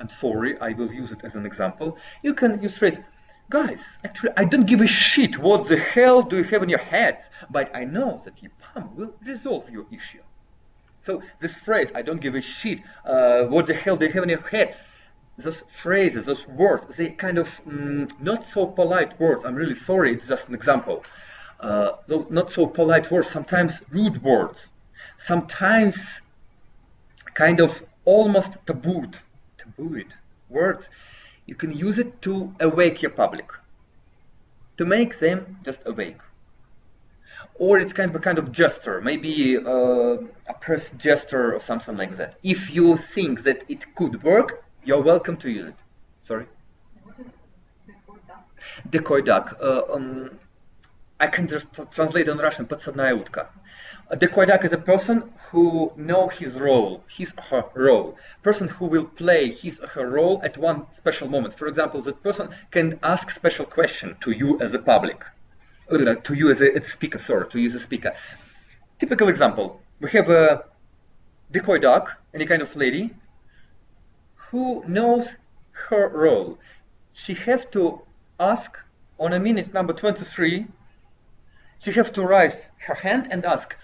I'm sorry, I will use it as an example, you can use phrase, guys, actually I don't give a shit what the hell do you have in your heads, but I know that your PAM will resolve your issue. So this phrase, I don't give a shit, what the hell do you have in your head, those phrases, those words, they kind of not so polite words. I'm really sorry, it's just an example. Those not so polite words, sometimes rude words, sometimes kind of almost tabooed words. You can use it to awake your public, to make them just awake. Or it's kind of a gesture, maybe a press gesture or something like that. If you think that it could work, you're welcome to use it. Sorry? Decoy duck. I can just translate in Russian. Подсадная утка. A decoy duck is a person who knows his role, his or her role. Person who will play his or her role at one special moment. For example, that person can ask special question to you as a public. To you as a speaker, sorry, to you as a speaker. Typical example. We have a decoy duck, any kind of lady, who knows her role. She has to ask on a minute number 23, she has to raise her hand and ask,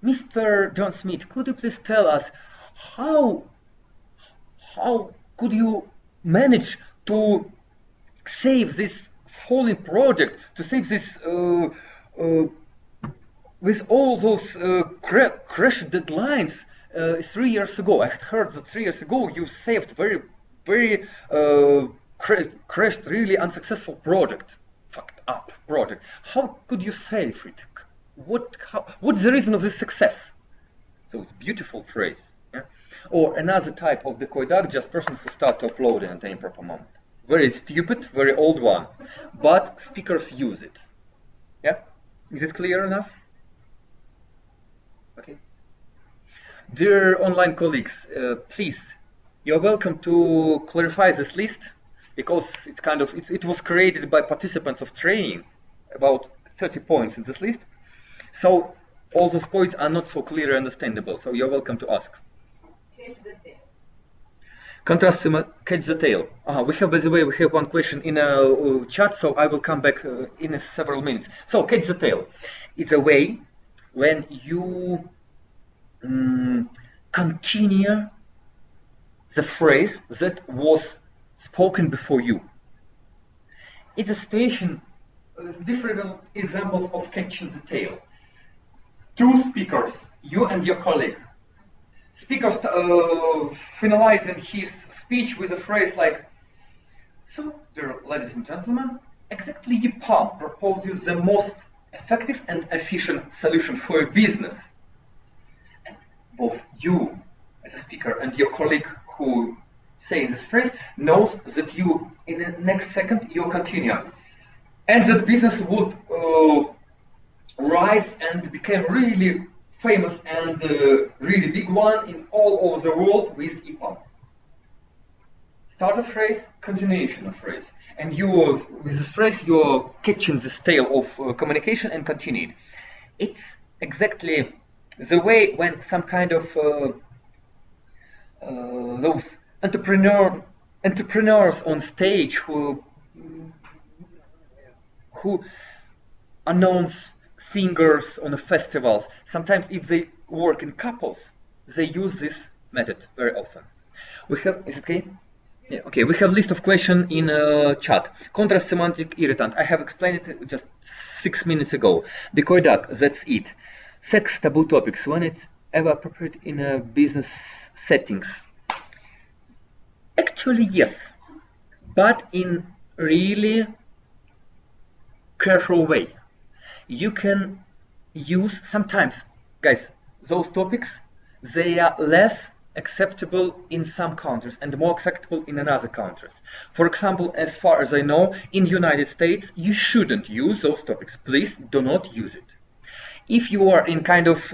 Mr. John Smith, could you please tell us how could you manage to save this falling project, to save this with all those crash deadlines, 3 years ago. I had heard that 3 years ago you saved very crashed, really unsuccessful project, fucked up project. How could you save it? What's the reason of this success? So beautiful phrase. Yeah? Or another type of decoy duck, just person who start to upload at any proper moment. Very stupid, very old one, but speakers use it. Yeah, is it clear enough? Okay. Dear online colleagues, please, you're welcome to clarify this list, because it was created by participants of training, about 30 points in this list. So all those points are not so clear and understandable. So you're welcome to ask. Catch the tail. Contrast catch the tail. We have, by the way, we have one question in a chat, so I will come back in several minutes. So catch the tail. It's a way when you continue the phrase that was spoken before you. It's a situation, different examples of catching the tail. Two speakers, you and your colleague. Speaker finalizing his speech with a phrase like, "So, dear ladies and gentlemen, exactly EPAM proposes the most effective and efficient solution for a business." And both you, as a speaker, and your colleague who say this phrase knows that you, in the next second, you continue. And that business would rise and become really famous and really big one in all over the world with EPAM. Start a phrase, continuation of phrase. And with this phrase, you're catching this tail of communication and continue. It's exactly the way when some kind of those entrepreneurs on stage who announce singers on the festivals. Sometimes if they work in couples, they use this method very often. We have, is it okay? Yeah, okay, we have list of questions in chat. Contrast semantic irritant. I have explained it just 6 minutes ago. Decoy duck, that's it. Sex taboo topics, when it's ever appropriate in a business settings. Actually, yes, but in really careful way. You can use sometimes, guys, those topics, they are less acceptable in some countries and more acceptable in other countries. For example, as far as I know, in United States, you shouldn't use those topics. Please do not use it. If you are in kind of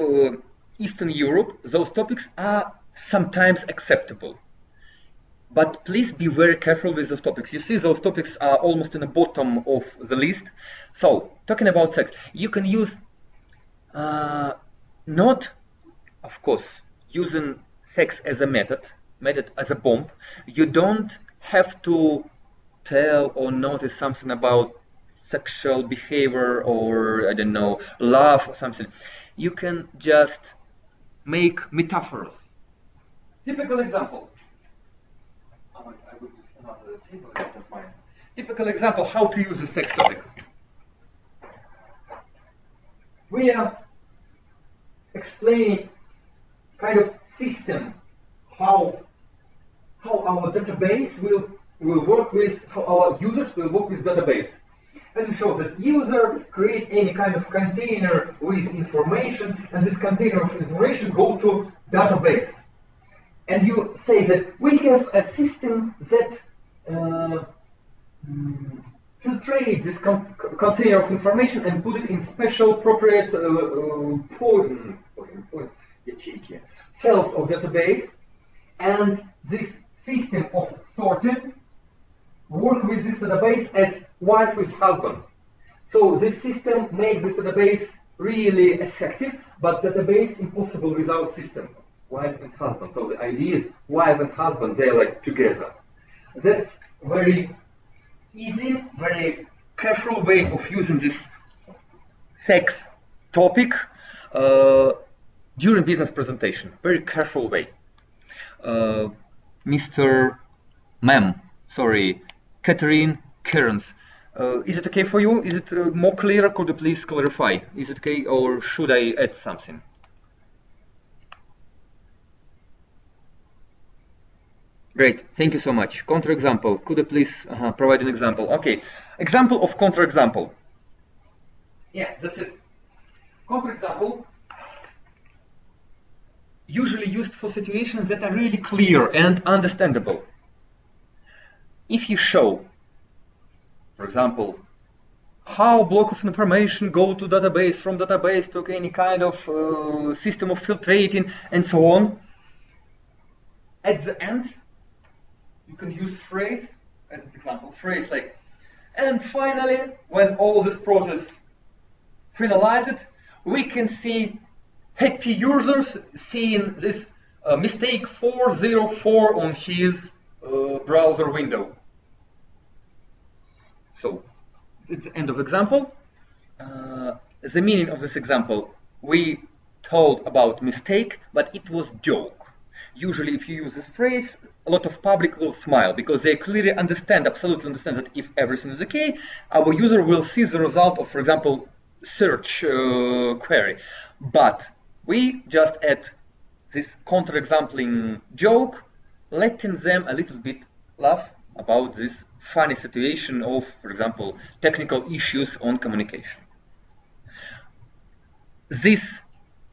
Eastern Europe, those topics are sometimes acceptable. But please be very careful with those topics. You see, those topics are almost in the bottom of the list. So, talking about sex, you can use not, of course, using sex as a method as a bomb. You don't have to tell or notice something about sexual behavior or, I don't know, love or something. You can just make metaphors. Typical example. I would use another table if you don't mind. Typical example how to use a sex topic. We are explaining kind of system how our database will work with, how our users will work with database. And we show that user create any kind of container with information, and this container of information go to database. And you say that we have a system that filtrates this container of information and put it in special appropriate cells of database. And this system of sorting work with this database as wife with husband. So this system makes this database really effective, but database impossible without system. Wife and husband. So the idea is wife and husband, they're like together. That's very easy, very careful way of using this sex topic during business presentation. Very careful way. Mr. Ma'am, sorry, Catherine Cairns. Is it okay for you? Is it more clear? Could you please clarify? Is it okay, or should I add something? Great, thank you so much. Counterexample, could you please provide an example? Okay, example of counterexample. Yeah, that's it. Counterexample, usually used for situations that are really clear and understandable. If you show, for example, how block of information go to database, from database to any kind of system of filtrating and so on, at the end, you can use phrase, as an example, phrase like, and finally, when all this process finalized, we can see happy users seeing this mistake 404 on his browser window. So, it's the end of example. The meaning of this example, we told about mistake, but it was joke. Usually if you use this phrase, a lot of public will smile because they clearly understand, absolutely understand that if everything is okay, our user will see the result of, for example, search query. But we just add this counter-exampling joke, letting them a little bit laugh about this funny situation of, for example, technical issues on communication. This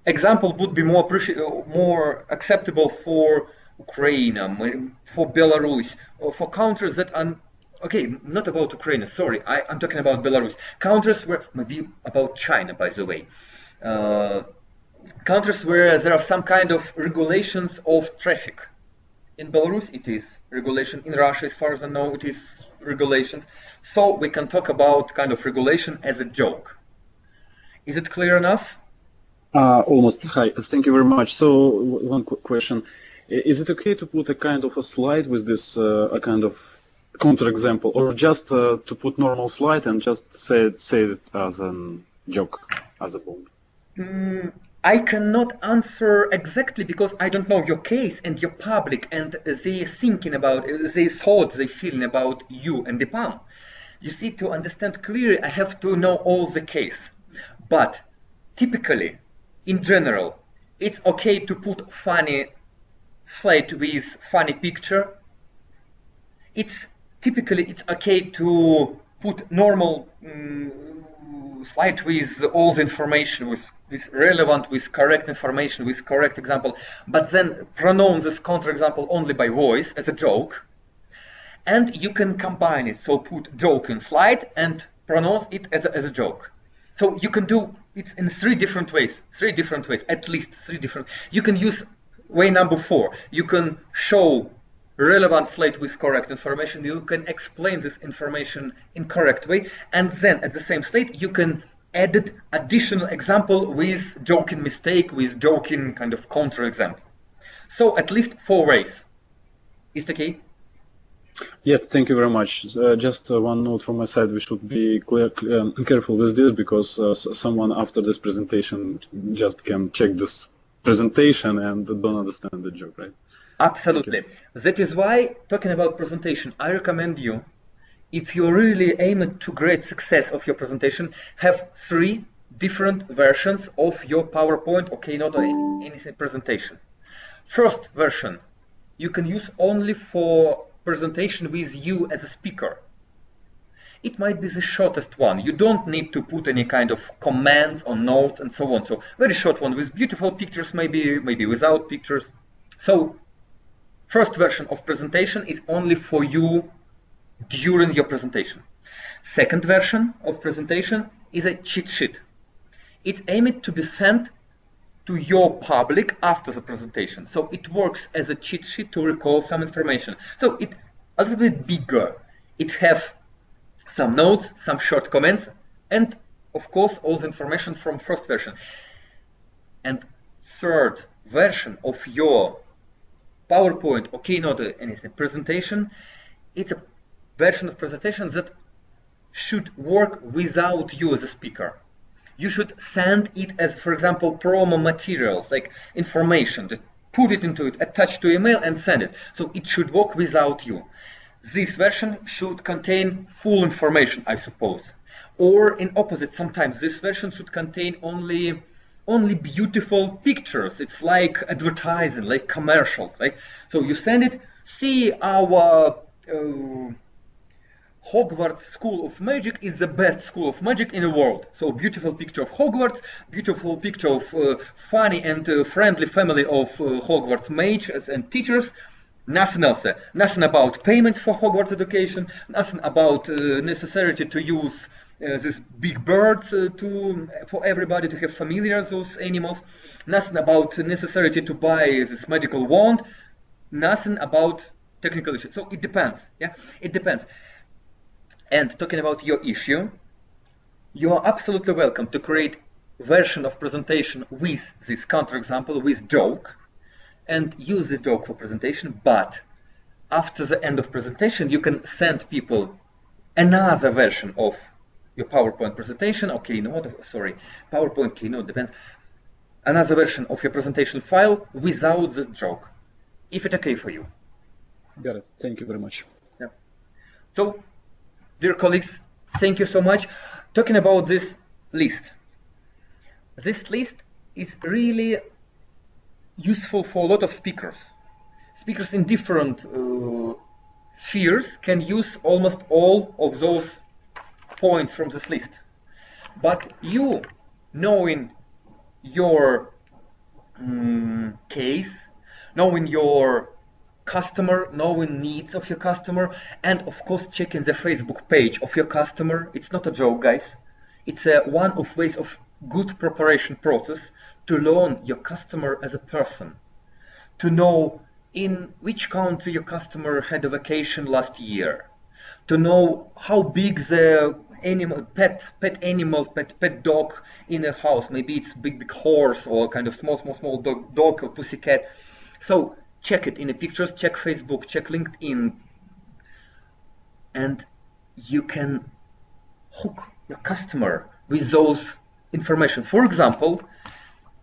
example would be more acceptable for Ukraine, for Belarus, or for countries that are, okay, not about Ukraine, sorry, I'm talking about Belarus. Countries where, maybe about China, by the way. Countries where there are some kind of regulations of traffic. In Belarus it is regulation, in Russia as far as I know it is regulation. So we can talk about kind of regulation as a joke. Is it clear enough? Almost. Hi, thank you very much. So one quick question. Is it okay to put a kind of a slide with this a kind of counterexample, or just to put normal slide and just say it as a joke, as a bomb? I cannot answer exactly because I don't know your case and your public and their thinking about, their thoughts, their feeling about you and the PAM. You see, to understand clearly, I have to know all the case. But typically, in general, it's okay to put funny slide with funny picture. It's typically okay to put normal slide with all the information, with relevant, with correct information, with correct example, but then pronounce this counterexample only by voice as a joke. And you can combine it, so put joke in slide and pronounce it as a joke. So you can do it in three different ways, at least three different. You can use way number 4. You can show relevant slide with correct information. You can explain this information in correct way, and then at the same slide you can add additional example with joking mistake, with joking kind of counter example. So at least 4 ways. Is it okay? Yeah, thank you very much. Just one note from my side: we should be careful with this because someone after this presentation just can check this presentation and don't understand the joke, right? Absolutely. That is why, talking about presentation, I recommend you, if you really aim to great success of your presentation, have 3 different versions of your PowerPoint or Keynote or any presentation. First version, you can use only for presentation with you as a speaker. It might be the shortest one. You don't need to put any kind of comments or notes and so on. So very short one with beautiful pictures, maybe without pictures. So first version of presentation is only for you during your presentation. Second version of presentation is a cheat sheet. It's aimed to be sent to your public after the presentation. So it works as a cheat sheet to recall some information. So it's a little bit bigger. It has some notes, some short comments, and of course all the information from first version. And third version of your PowerPoint or Keynote or anything presentation, it's a version of presentation that should work without you as a speaker. You should send it as, for example, promo materials, like information, just put it into it, attach to email and send it. So it should work without you. This version should contain full information, I suppose. Or in opposite, sometimes this version should contain only beautiful pictures. It's like advertising, like commercials, right? So you send it, see, our Hogwarts School of Magic is the best school of magic in the world. So beautiful picture of Hogwarts, beautiful picture of funny and friendly family of Hogwarts mages and teachers. Nothing else. Nothing about payments for Hogwarts education. Nothing about necessity to use these big birds for everybody to have familiar those animals. Nothing about necessity to buy this magical wand. Nothing about technical issues. So it depends. Yeah, it depends. And talking about your issue, you are absolutely welcome to create version of presentation with this counterexample, with joke, and use the joke for presentation. But after the end of presentation, you can send people another version of your PowerPoint presentation, or Keynote, sorry, PowerPoint, Keynote, depends. Another version of your presentation file without the joke, if it's okay for you. Got it. Thank you very much. Yeah. So, dear colleagues, thank you so much. Talking about this list. This list is really useful for a lot of speakers. Speakers in different spheres can use almost all of those points from this list. But you, knowing your case, knowing your customer, knowing needs of your customer, and of course checking the Facebook page of your customer. It's not a joke, guys. It's one of ways of good preparation process to learn your customer as a person, to know in which country your customer had a vacation last year, to know how big the animal, pet dog in a house. Maybe it's big horse or kind of small dog or pussycat. So check it in the pictures, check Facebook, check LinkedIn, and you can hook your customer with those information. For example,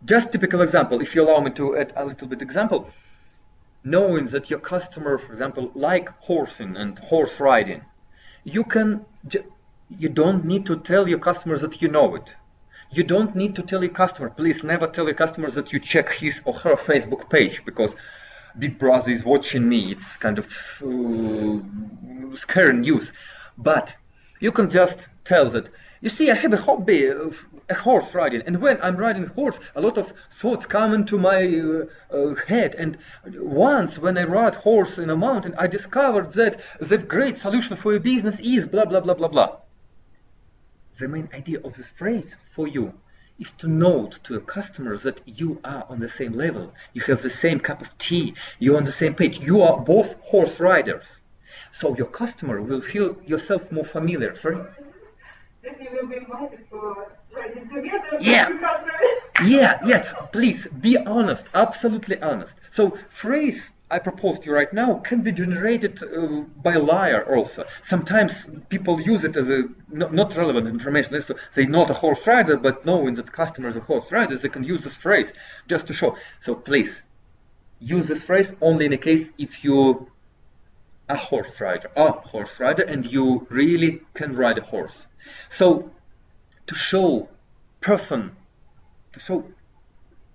just typical example, if you allow me to add a little bit example, knowing that your customer, for example, like horsing and horse riding, you don't need to tell your customers that you know it. You don't need to tell your customer, please never tell your customers that you check his or her Facebook page, because Big Brother is watching me. It's kind of scary news. But you can just tell that, you see, I have a hobby of horse riding, and when I'm riding horse, a lot of thoughts come into my head. And once when I ride horse in a mountain, I discovered that the great solution for your business is blah, blah, blah, blah, blah. The main idea of this phrase for you is to note to your customers that you are on the same level, you have the same cup of tea, you're on the same page, you are both horse riders. So your customer will feel yourself more familiar. Sorry? Then you will be invited for riding together. Yeah. Yeah, please be honest, absolutely honest. So phrase I propose to you right now can be generated by a liar also. Sometimes people use it as a not relevant information. So they're not a horse rider, but knowing that customers are horse riders, they can use this phrase just to show. So please use this phrase only in a case if you are a horse rider and you really can ride a horse. So to show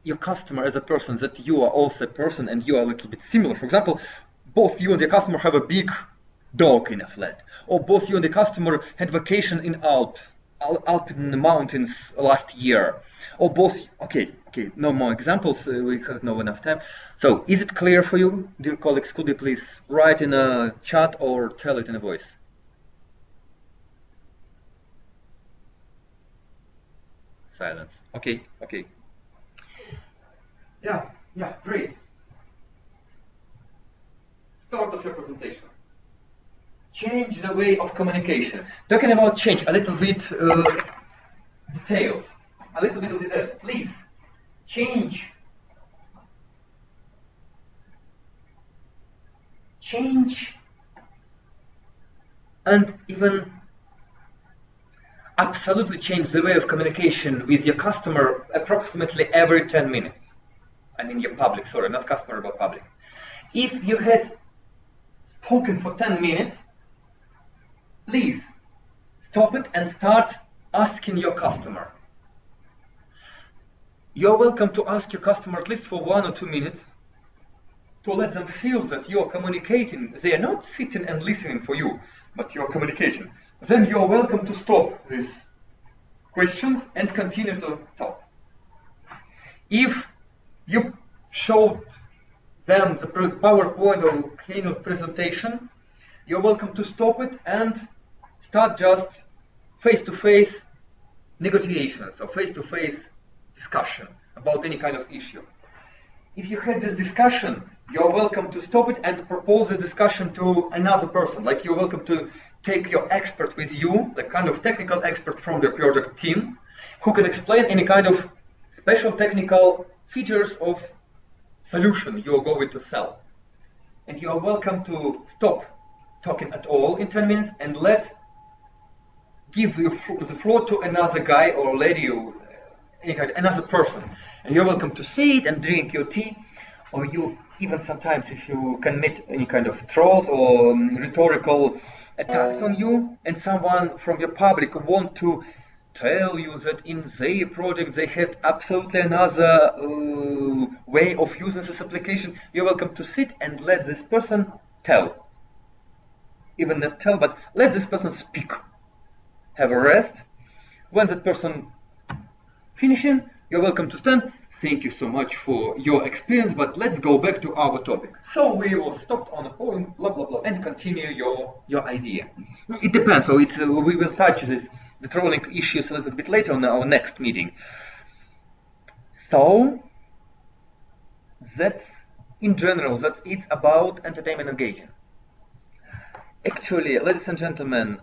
your customer as a person that you are also a person and you are a little bit similar. For example, both you and the customer have a big dog in a flat, or both you and the customer had vacation in Alpine mountains last year, or both. Okay, no more examples. We have no enough time. So, is it clear for you, dear colleagues? Could you please write in a chat or tell it in a voice? Silence. Okay. Yeah, great. Start of your presentation. Change the way of communication. Talking about change, a little bit details. Please, change and even absolutely change the way of communication with your customer approximately every 10 minutes. I mean your public, sorry, not customer, but public. If you had spoken for 10 minutes, please stop it and start asking your customer. You're welcome to ask your customer at least for 1 or 2 minutes. to let them feel that you're communicating. They are not sitting and listening for you, but you're communicating. Then you're welcome to stop these questions and continue to talk. If you showed them the PowerPoint or keynote presentation, you're welcome to stop it and start just face-to-face negotiations or face-to-face discussion about any kind of issue. If you had this discussion, you're welcome to stop it and propose the discussion to another person. Like you're welcome to take your expert with you, the kind of technical expert from the project team, who can explain any kind of special technical features of solution you're going to sell. And you are welcome to stop talking at all in 10 minutes and give the floor to another guy or lady or another person. And you're welcome to sit and drink your tea, or you even sometimes, if you can meet any kind of trolls or rhetorical attacks on you, and someone from your public want to tell you that in their project they have absolutely another way of using this application, you're welcome to sit and let this person tell. Even not tell, but let this person speak. Have a rest. When that person finishing, you're welcome to stand. Thank you so much for your experience, but let's go back to our topic. So we will stop on a point, blah, blah, blah, and continue your idea. It depends. So it's, we will touch the trolling issues a little bit later on our next meeting. So that's, in general, that's it about entertainment engagement. Actually, ladies and gentlemen,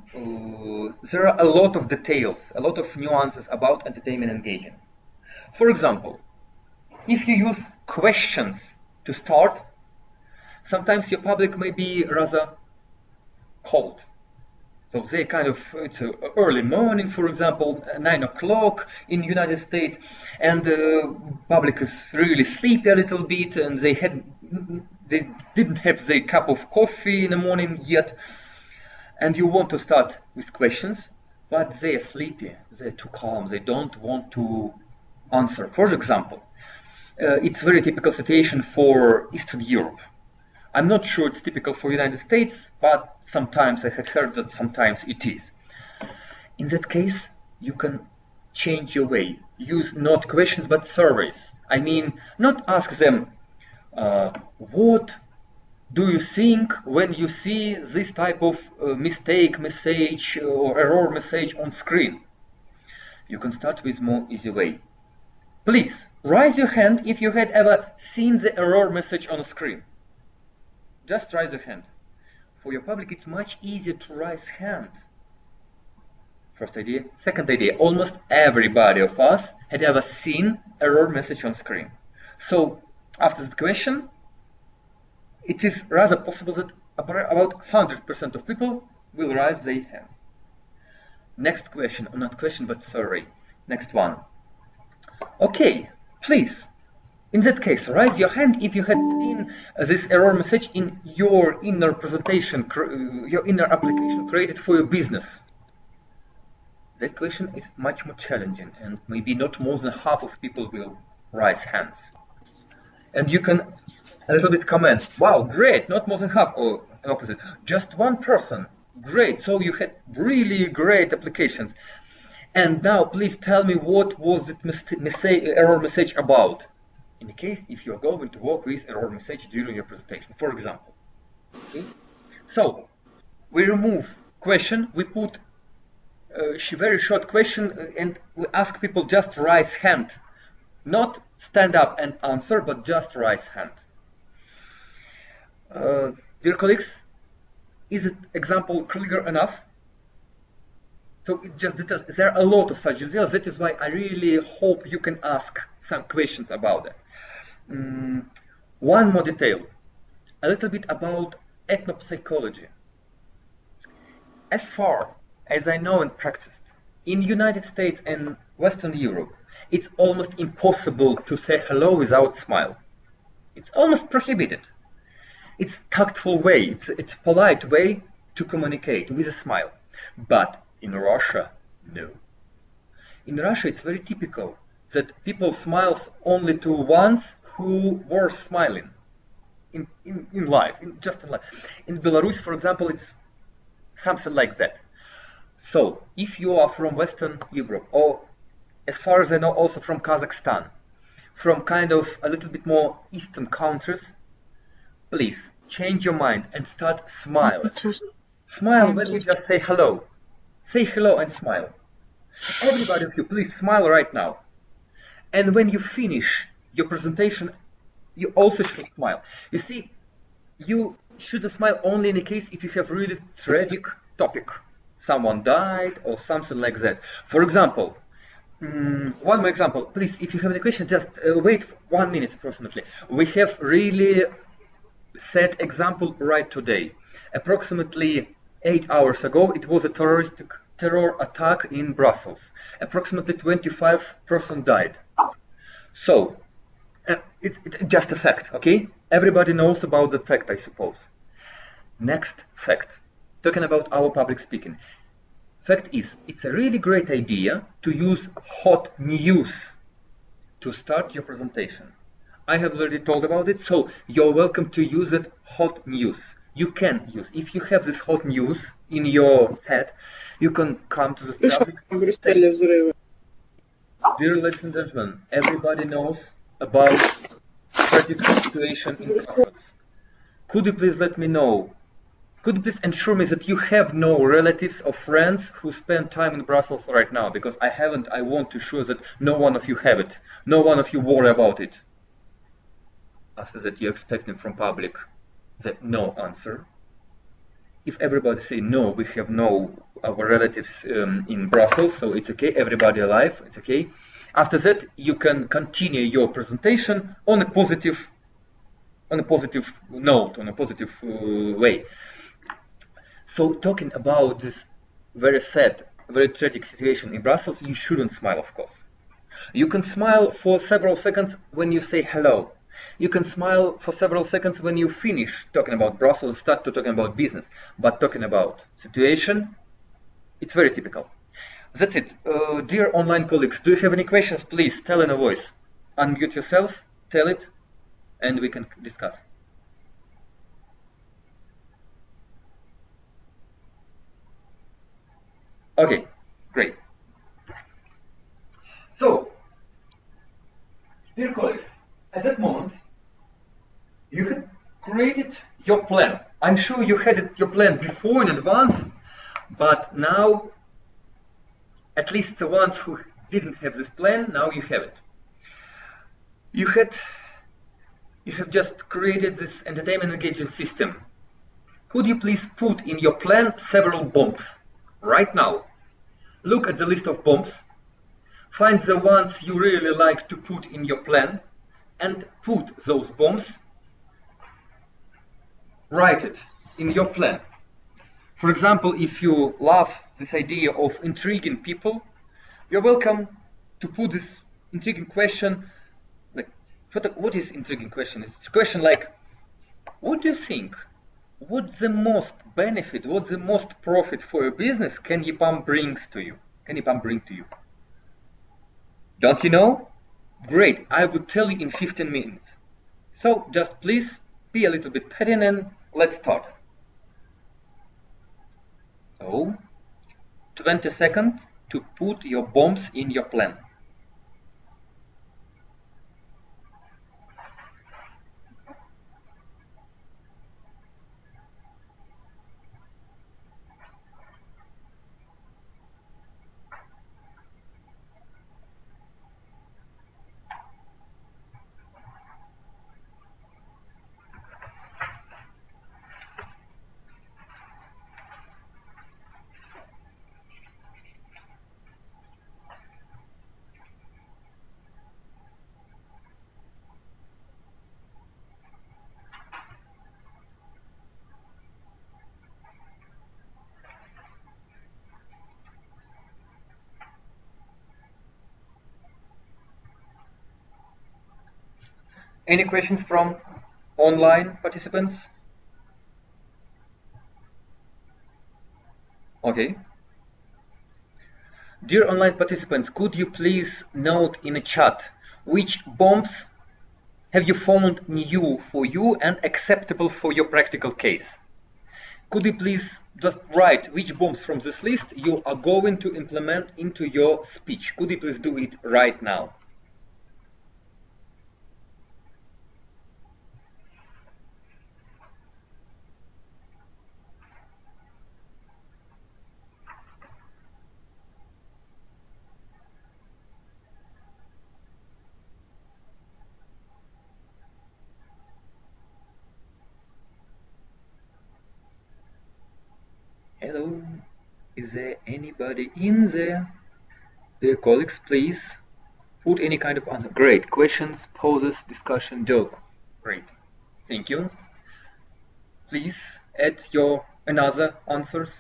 there are a lot of details, a lot of nuances about entertainment engagement. For example, if you use questions to start, sometimes your public may be rather cold. So they kind of, it's early morning, for example, 9 o'clock in the United States, and the public is really sleepy a little bit, and they didn't have their cup of coffee in the morning yet, and you want to start with questions, but they are sleepy, they're too calm, they don't want to answer. For example, it's a very typical situation for Eastern Europe. I'm not sure it's typical for the United States, but sometimes I have heard that sometimes it is. In that case, you can change your way. Use not questions, but surveys. I mean, not ask them, what do you think when you see this type of mistake message or error message on screen? You can start with more easy way. Please, raise your hand if you had ever seen the error message on the screen. Just raise your hand. For your public, it's much easier to raise hand. First idea. Second idea, almost everybody of us had ever seen error message on screen. So after the question, it is rather possible that about 100% of people will raise their hand. Next question, or not question, but survey. Next one. Okay, please. In that case, raise your hand if you had seen this error message in your inner presentation, your inner application created for your business. That question is much more challenging, and maybe not more than half of people will raise hands. And you can a little bit comment, wow, great, not more than half, or opposite, just one person, great, so you had really great applications. And now please tell me what was the error message about. In the case if you're going to work with error message during your presentation, for example. Okay? So we remove question, we put a very short question, and we ask people just raise hand. Not stand up and answer, but just raise hand. Dear colleagues, is it example clear enough? So it just details. There are a lot of such details. That is why I really hope you can ask some questions about it. One more detail, a little bit about ethnopsychology. As far as I know and practiced, in the United States and Western Europe, it's almost impossible to say hello without smile. It's almost prohibited. It's tactful way, it's a polite way to communicate with a smile. But in Russia, no. In Russia, it's very typical that people smile only to ones who were smiling. in life, just in life. In Belarus, for example, it's something like that. So if you are from Western Europe, or as far as I know, also from Kazakhstan, from kind of a little bit more eastern countries, please change your mind and start smiling. Smile when you just say hello. Say hello and smile. Everybody of you, please smile right now. And when you finish your presentation, you also should smile. You see, you should smile only in a case if you have really tragic topic. Someone died or something like that. For example, one more example. Please, if you have any question, just wait 1 minute approximately. We have really sad example right today. Approximately 8 hours ago, it was a terror attack in Brussels. Approximately 25 persons died. So, it's just a fact, okay? Everybody knows about the fact, I suppose. Next fact, talking about our public speaking. Fact is, it's a really great idea to use hot news to start your presentation. I have already told about it, so you're welcome to use it, hot news. You can use, if you have this hot news in your head, you can come to the subject. Dear ladies and gentlemen, everybody knows about tragic situation in Brussels. Could you please let me know, could you please ensure me that you have no relatives or friends who spend time in Brussels right now? Because I haven't, I want to show that no one of you have it. No one of you worry about it. After that, you're expecting from public the no answer. If everybody say no, we have no our relatives in Brussels, so it's okay, everybody alive, it's okay. After that, you can continue your presentation on a positive note, on a positive way. So talking about this very sad, very tragic situation in Brussels, you shouldn't smile, of course. You can smile for several seconds when you say hello. You can smile for several seconds when you finish talking about Brussels, start to talking about business. But talking about situation, it's very typical. That's it. Dear online colleagues, do you have any questions? Please tell in a voice. Unmute yourself, tell it, and we can discuss. Okay, great. So, dear colleagues, at that moment, you had created your plan. I'm sure you had your plan before in advance, but now, at least the ones who didn't have this plan, now you have it. You have just created this entertainment engagement system. Could you please put in your plan several bombs? Right now, look at the list of bombs, find the ones you really like to put in your plan, and put those bombs, write it in your plan. For example, if you love this idea of intriguing people, you're welcome to put this intriguing question, like, what is intriguing question? It's a question like, what do you think? What's the most benefit, what's the most profit for your business can EPAM brings to you? Can EPAM bring to you? Don't you know? Great, I would tell you in 15 minutes. So just please be a little bit patient and let's start. So, 20 seconds to put your bombs in your plan. Any questions from online participants? Okay. Dear online participants, could you please note in the chat which bombs have you found new for you and acceptable for your practical case? Could you please just write which bombs from this list you are going to implement into your speech? Could you please do it right now? Hello, is there anybody in there? Dear colleagues, please put any kind of answer. Great, questions, poses, discussion, joke. Great, thank you. Please add your another answers.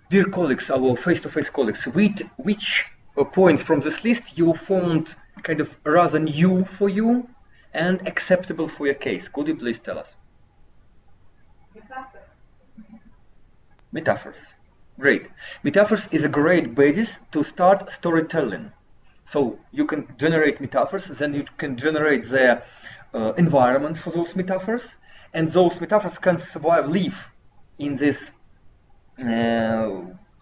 Dear colleagues, our face-to-face colleagues, which points from this list you found kind of rather new for you and acceptable for your case? Could you please tell us? Metaphors. Great. Metaphors is a great basis to start storytelling. So you can generate metaphors, then you can generate the environment for those metaphors, and those metaphors can survive, live in this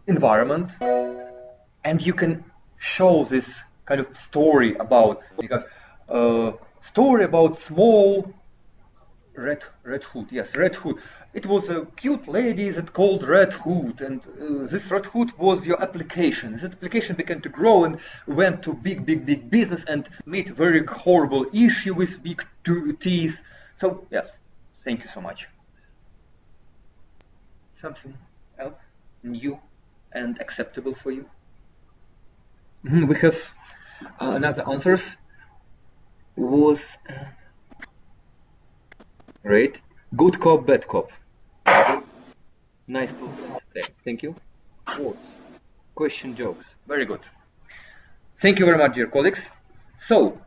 environment, and you can show this kind of story about small Red Hood. Yes, Red Hood. It was a cute lady that called Red Hood, and this Red Hood was your application. This application began to grow and went to big business and made very horrible issue with big T's. So yes, thank you so much. Something else new and acceptable for you? We have another answers. Was great. Good cop, bad cop. Nice book. Thank you. Words. Question, jokes. Very good. Thank you very much, dear colleagues. So,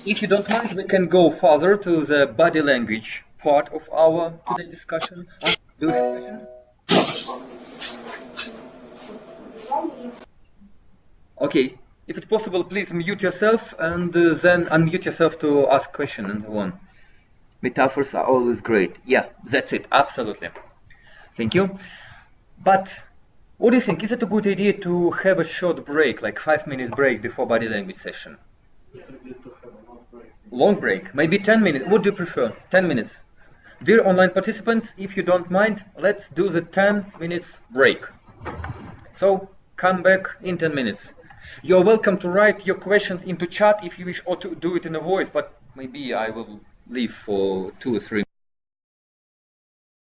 if you don't mind, we can go further to the body language part of our today's discussion. Do you have a question? Okay. If it's possible, please mute yourself and then unmute yourself to ask question and so on. Metaphors are always great. Yeah, that's it. Absolutely. Thank you. But what do you think? Is it a good idea to have a short break, like 5 minutes break before body language session? Long break, maybe 10 minutes. What do you prefer? 10 minutes. Dear online participants, if you don't mind, let's do the 10 minutes break. So come back in 10 minutes. You're welcome to write your questions into chat if you wish, or to do it in a voice, but maybe I will leave for 2 or 3